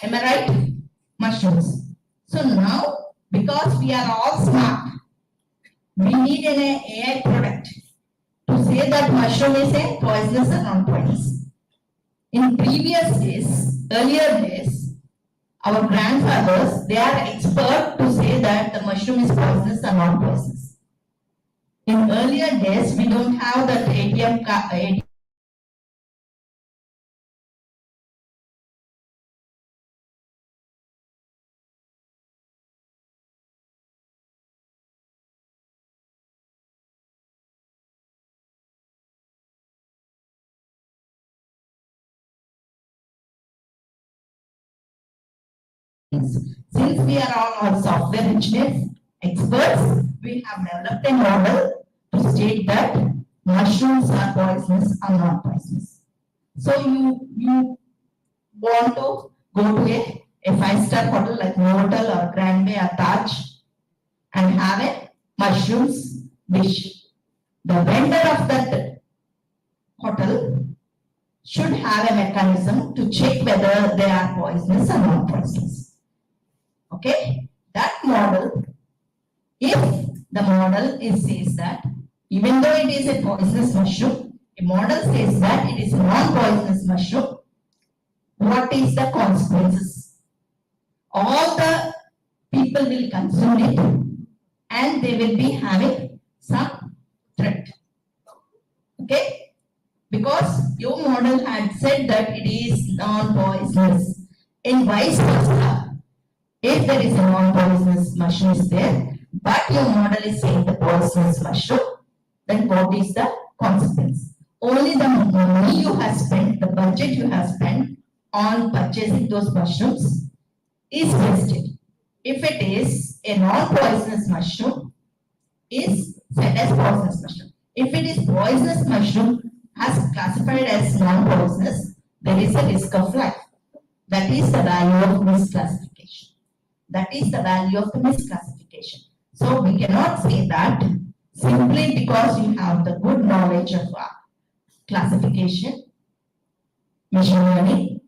Am I right? Mushrooms. So now, because we are all smart, we need an AI product to say that mushroom is a poisonous or non-poisonous. In previous days, earlier days, our grandfathers, they are expert to say that the mushroom is poisonous or non-poisonous. In earlier days, we don't have that ATM card. Since we are all software engineers, experts, we have developed a model to state that mushrooms are poisonous or not poisonous. So you want to go to a 5-star hotel like Novotel or Grand Bay or Taj and have a mushrooms dish. The vendor of that hotel should have a mechanism to check whether they are poisonous or not poisonous. Okay, that model, if the model says that even though it is a poisonous mushroom, a model says that it is a non-poisonous mushroom, what is the consequences? All the people will consume it and they will be having some threat. Okay, because your model had said that it is non-poisonous, and vice versa. If there is a non-poisonous mushroom is there, but your model is saying the poisonous mushroom, then what is the consequence? Only the money you have spent, the budget you have spent on purchasing those mushrooms is wasted. If it is a non-poisonous mushroom, is said as poisonous mushroom. If it is poisonous mushroom, has classified as non-poisonous, there is a risk of life. That is the value of misclassification. That is the value of the misclassification. So we cannot say that simply because you have the good knowledge of classification, machine learning,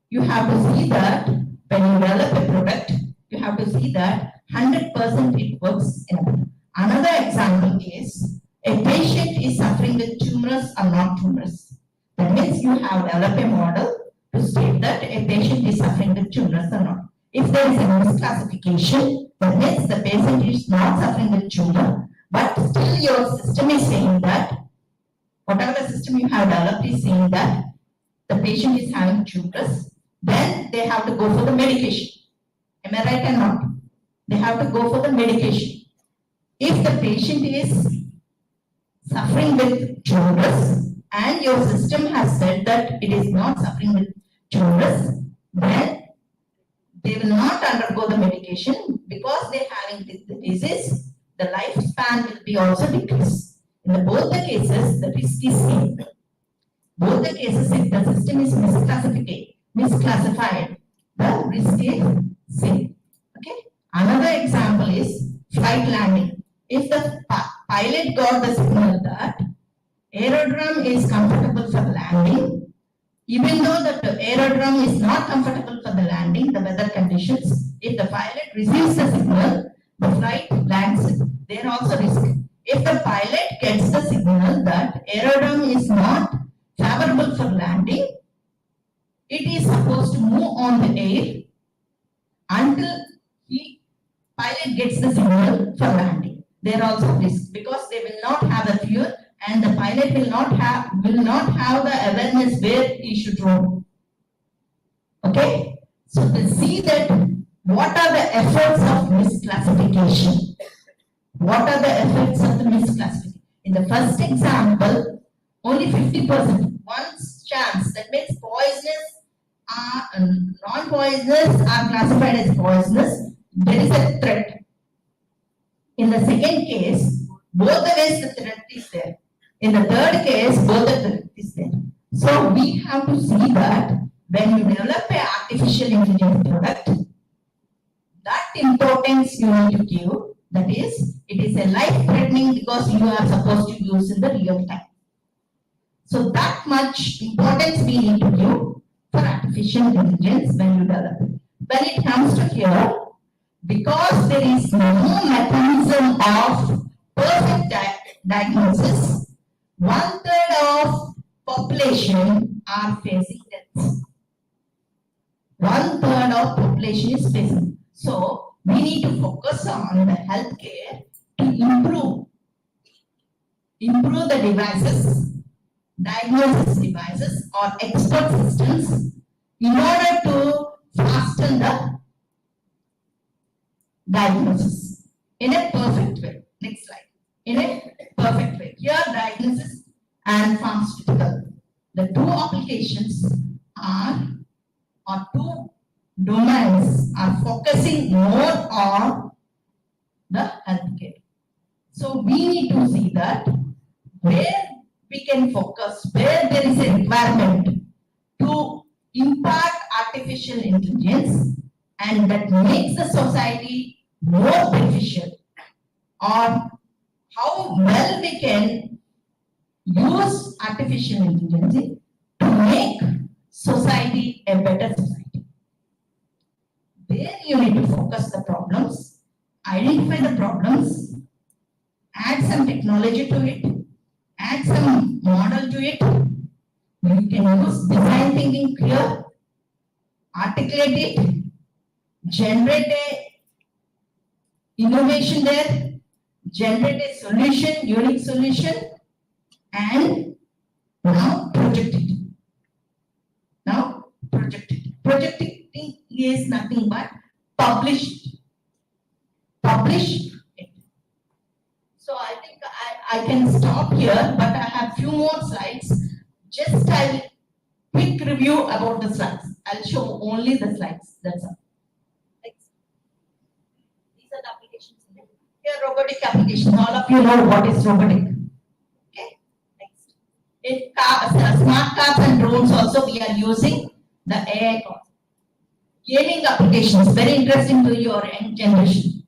you have to see that when you develop a product, you have to see that 100% it works in. Another example is a patient is suffering with tumors or not tumors. That means you have developed a model to state that a patient is suffering with tumors or not. If there is a misclassification, that means the patient is not suffering with tumor, but still your system is saying that, whatever the system you have developed is saying that the patient is having tumors, then they have to go for the medication. Am I right or not? They have to go for the medication. If the patient is suffering with tumors and your system has said that it is not suffering with tumors, then they will not undergo the medication because they are having the disease, the lifespan will be also decreased. In both the cases, the risk is same. Both the cases, if the system is misclassified, the risk is same. Okay. Another example is flight landing. If the pilot got the signal that aerodrome is comfortable for landing, even though the aerodrome is not comfortable for the landing, the weather conditions, if the pilot receives the signal, the flight lands. There also risk. If the pilot gets the signal that aerodrome is not favorable for landing, it is supposed to move on the air until the pilot gets the signal for landing. There also risk because they will not have the fuel and the pilot will not have the awareness where he should roam. Okay? So to see that what are the efforts of misclassification? What are the effects of the misclassification? In the first example, only 50%, one's chance, that means poisonous non-poisonous are classified as poisonous, there is a threat. In the second case, both the ways the threat is there. In the third case, both the threat is there. So we have to see that when you develop an artificial intelligence product, that importance you need to give, that is, it is a life-threatening because you are supposed to use in the real time. So that much importance we need to give for artificial intelligence when you develop it. When it comes to here, because there is no mechanism of perfect diagnosis, 1/3 of population are facing deaths. 1/3 of population is facing. So we need to focus on the healthcare to improve the devices, diagnosis devices or expert systems in order to fasten the diagnosis in a perfect way. Next slide. In a perfect way. Here diagnosis and pharmaceutical. The two applications are, or two domains are focusing more on the healthcare. So we need to see that where we can focus, where there is a requirement to impart artificial intelligence and that makes the society more beneficial, or how well we can use artificial intelligence to make society a better society. There you need to focus the problems, identify the problems, add some technology to it, add some model to it. You can use design thinking here, articulate it, generate a innovation there, generate a solution, unique solution, and now project it. Now project it. Projecting is nothing but publish it. So I think I can stop here, but I have few more slides. Just I'll quick review about the slides. I'll show only the slides. That's all. Thanks. These are the applications. Here, robotic applications. All of you know what is robotic. Okay. Next. In smart cars and drones also we are using the AI concept. Gaming applications, very interesting to your young generation.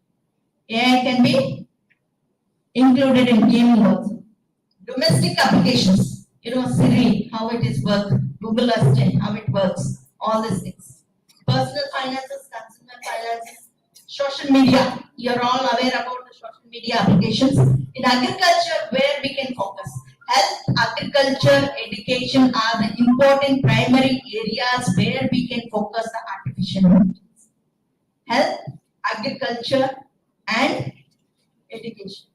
AI can be included in gaming also. Domestic applications, Siri, how it is work, Google Assistant, how it works, all these things. Personal finances, consumer finances, social media, you're all aware about the social media applications. In agriculture, where we can focus. Health, agriculture, education are the important primary areas where we can focus the artificial intelligence. Health, agriculture, and education.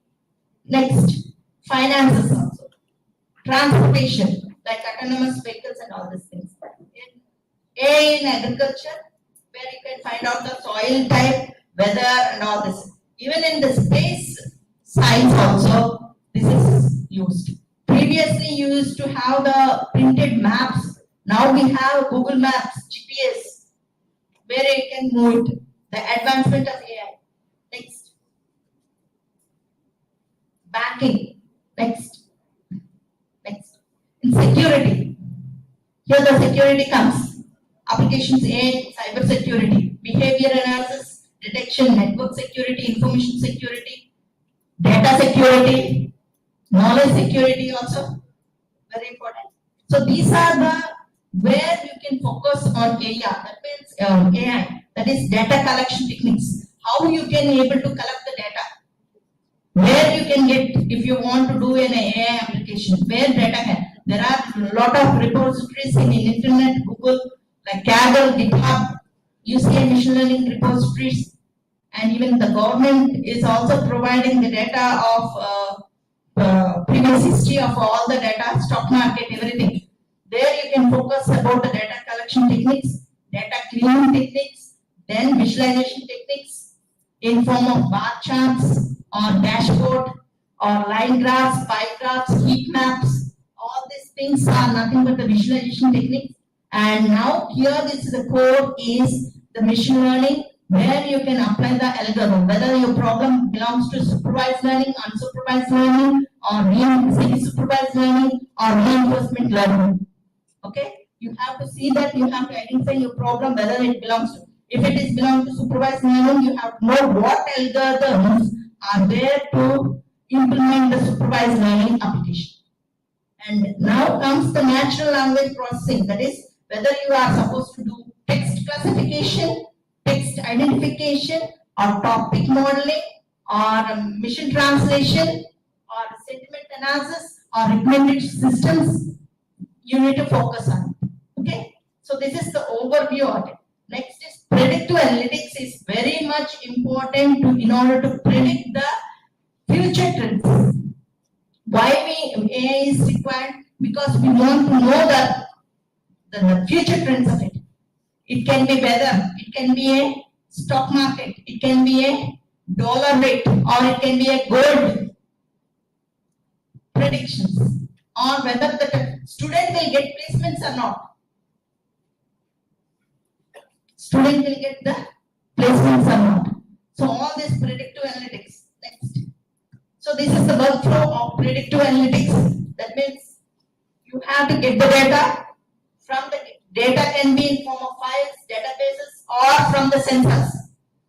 Next, finances also. Transportation, like autonomous vehicles and all these things. AI in agriculture, where you can find out the soil type, weather, and all this. Even in the space science also, this is used. Previously, you used to have the printed maps. Now we have Google Maps, GPS, where you can move it. The advancement of AI. Next. Banking. Next. In security. Here the security comes. Applications AI, cyber security, behavior analysis, detection, network security, information security, data security, knowledge security also, very important. So these are the where you can focus on AI. That means AI. That is data collection techniques. How you can able to collect the data. Where you can get if you want to do an AI application. Where data can. There are a lot of repositories in internet, Google, like Kaggle, GitHub. You see machine learning repositories, and even the government is also providing the data of previous history of all the data, stock market, everything. There you can focus about the data collection techniques, data cleaning techniques, then visualization techniques in form of bar charts or dashboard or line graphs, pie graphs, heat maps. All these things are nothing but the visualization techniques. And now here this is the core is the machine learning, where you can apply the algorithm, whether your problem belongs to supervised learning, unsupervised learning, or semi-supervised learning, or reinforcement learning. Okay, you have to see that you have to identify your problem, whether it belongs to. If it is belongs to supervised learning, you have to know what algorithms are there to implement the supervised learning application. And now comes the natural language processing, that is whether you are supposed to do text classification, text identification, or topic modeling, or mission translation, or sentiment analysis, or recommended systems, you need to focus on it. Okay, so this is the overview of it. Next is predictive analytics is very much important in order to predict the future trends. Why AI is required? Because we want to know the future trends of it. It can be weather, it can be a stock market, it can be a dollar rate, or it can be a gold predictions, or whether the student will get placements or not. Student will get the placements or not. So all this predictive analytics. Next. So this is the workflow of predictive analytics. That means you have to get the data from the data can be in form of files, databases, or from the sensors.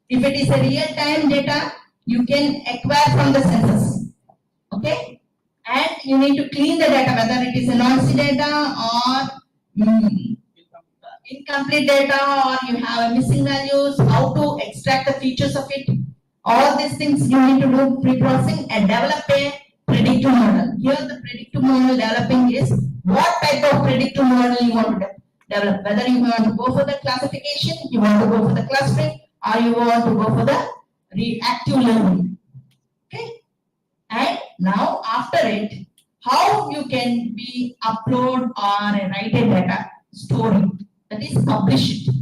If it is a real-time data, you can acquire from the sensors. Okay? And you need to clean the data, whether it is a noisy data or incomplete data, or you have missing values, how to extract the features of it. All these things you need to do pre-processing and develop a predictive model. Here the predictive model developing is what type of predictive model you want to develop. Whether you want to go for the classification, you want to go for the clustering, or you want to go for the reactive learning. Okay? And now after it, how you can be upload or write a data story, that is publish it.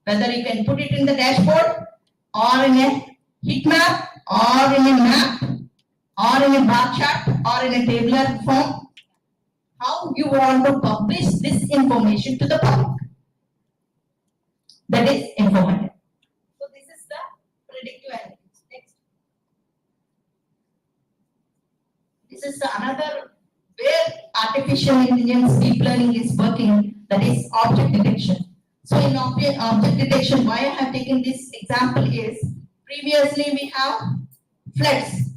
Whether you can put it in the dashboard or in a heat map or in a map or in a bar chart or in a tabular form, how you want to publish this information to the public. That is informative. So this is the predictive analytics. Next. This is another where artificial intelligence deep learning is working, that is object detection. So in object detection, why I have taken this example is previously we have floods.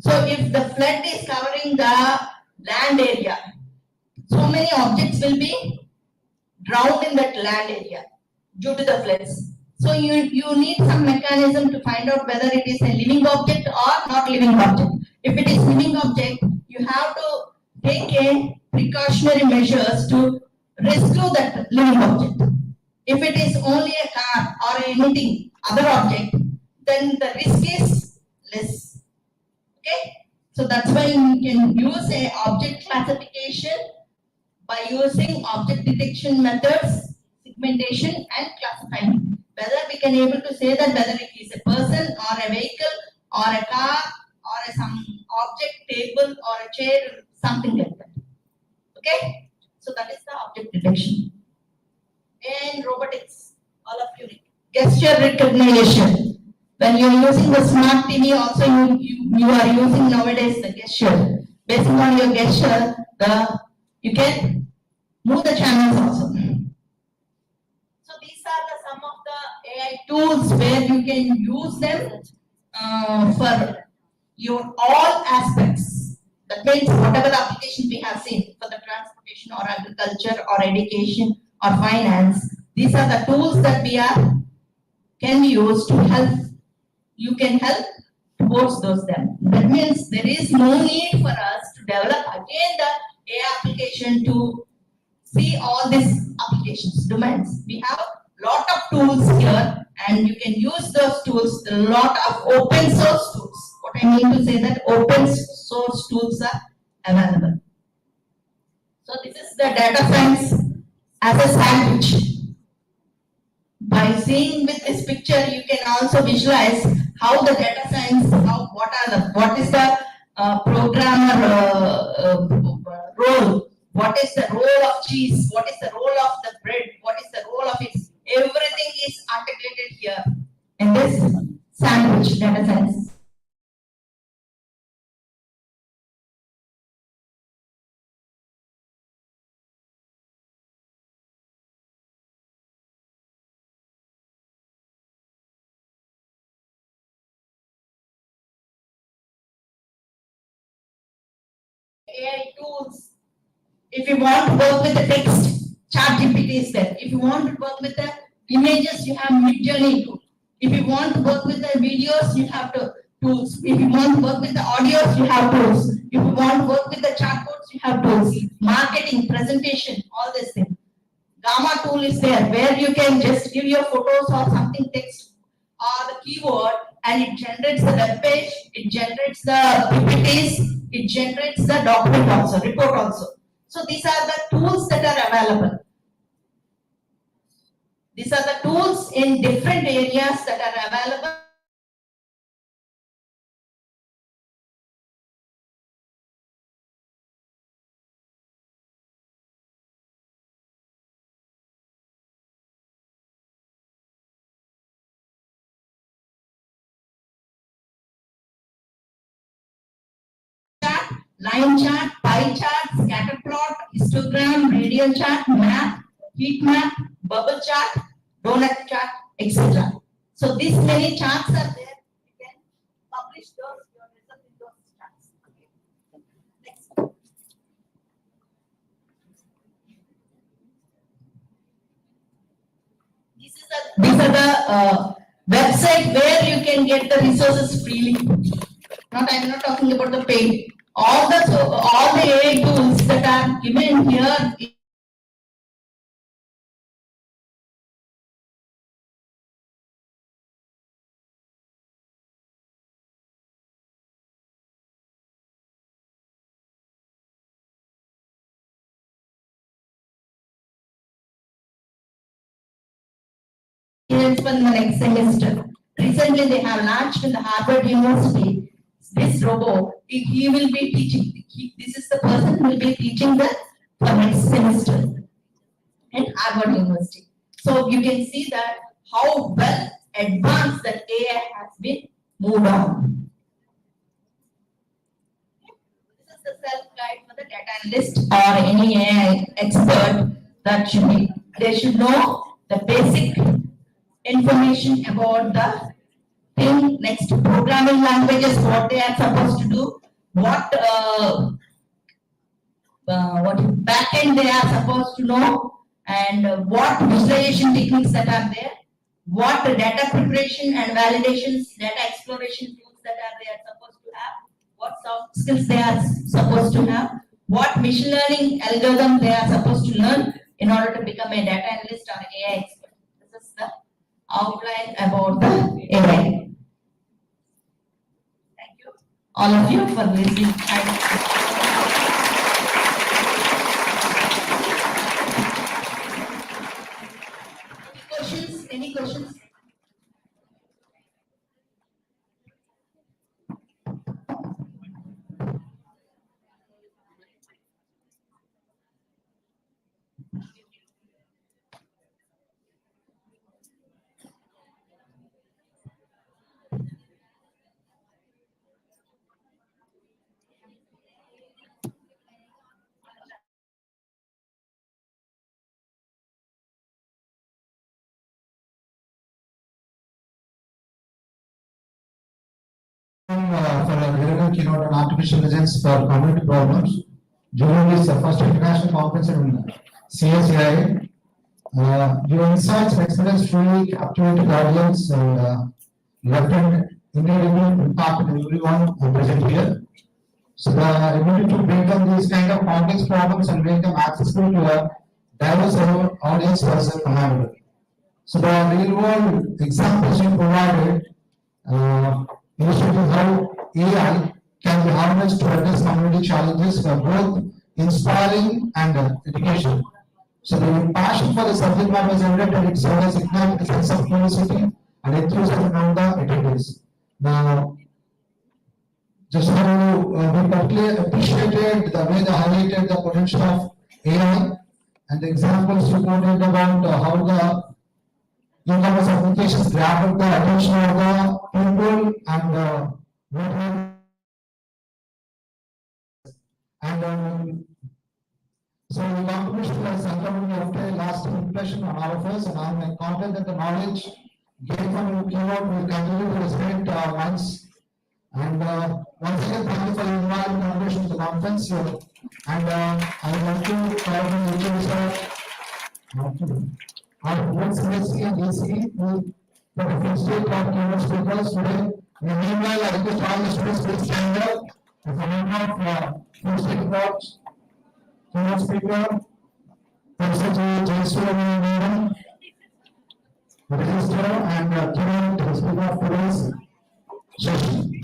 So if the flood is covering the land area, so many objects will be drowned in that land area due to the floods. So you need some mechanism to find out whether it is a living object or not living object. If it is living object, you have to take a precautionary measures to rescue that living object. If it is only a car or anything, other object, then the risk is less. Okay? So that's why you can use a object classification by using object detection methods, segmentation and classifying. Whether we can able to say that whether it is a person or a vehicle or a car or some object, table or a chair, something like that. Okay? So that is the object detection. And robotics, all of you need. Gesture recognition. When you are using the smart TV, also you are using nowadays the gesture. Based on your gesture, you can move the channels also. So these are some of the AI tools where you can use them for your all aspects. That means whatever the applications we have seen for the transportation or agriculture or education or finance, these are the tools that can be used to help. You can help towards those them. That means there is no need for us to develop again the AI application to see all these applications, domains. We have lot of tools here and you can use those tools, a lot of open source tools. What I mean to say that open source tools are available. So this is the data science as a sandwich. By seeing with this picture, you can also visualize how the data science, what is the programmer role, what is the role of cheese, what is the role of the bread, what is the role of it. Everything is articulated here in this sandwich data science. AI tools. If you want to work with the text, ChatGPT is there. If you want to work with the images, you have Midjourney tool. If you want to work with the videos, you have tools. If you want to work with the audios, you have tools. If you want to work with the chatbots, you have tools. Marketing, presentation, all these things. Gamma tool is there where you can just give your photos or something text or the keyword and it generates the web page, it generates the PPTs, it generates the document also, report also. So these are the tools that are available. These are the tools in different areas that are available. Line chart, pie chart, scatter plot, histogram, radial chart, map, heat map, bubble chart, donut chart, etc. So these many charts are there. You can publish those your result in those charts. Okay. Next. These are the website where you can get the resources freely. I'm not talking about the paid. All the AI tools that are given here for the next semester. Recently, they have launched in the Harvard University this robot. He will be teaching. This is the person who will be teaching the for next semester at Harvard University. So you can see that how well advanced the AI has been moved on. This is the self-guide for the data analyst or any AI expert that should be. They should know the basic information about the thing. Next, programming languages, what they are supposed to do, what backend they are supposed to know, and what visualization techniques that are there, what data preparation and validations, data exploration tools that are they are supposed to have, what soft skills they are supposed to have, what machine learning algorithm they are supposed to learn in order to become a data analyst or AI expert. This is the outline about the AI. Thank you, all of you, for listening. Questions? Any questions? For a delivery keynote on artificial intelligence for community problems during this first international conference in CSE. Your insights and experience truly captivated the audience and left an indelible impact on everyone present here. So the ability to break down these kind of complex problems and make them accessible to a diverse audience was commendable. So the real world examples you provided illustrating how AI can be harnessed to address community challenges for both inspiring and education. So the passion for the subject matter is evident and it serves as ignited a sense of curiosity and enthusiasm among the attendees. Now, just how we particularly appreciated the way they highlighted the potential of AI and the examples you quoted about how the e-commerce applications grabbed the attention of the people and what have and so the contribution has ultimately left a lasting impression on all of us, and I'm confident that the knowledge gained from your keynote will continue to resonate minds. And once again, thank you for your inviting contribution to the conference. And I would like to call on the our both CSE and DCE will participate our keynote speakers today. Meanwhile, I request all the students to stand up. The name of first reports, keynote speaker, Professor Day-2 Madam, Register and keynote speaker of today's session.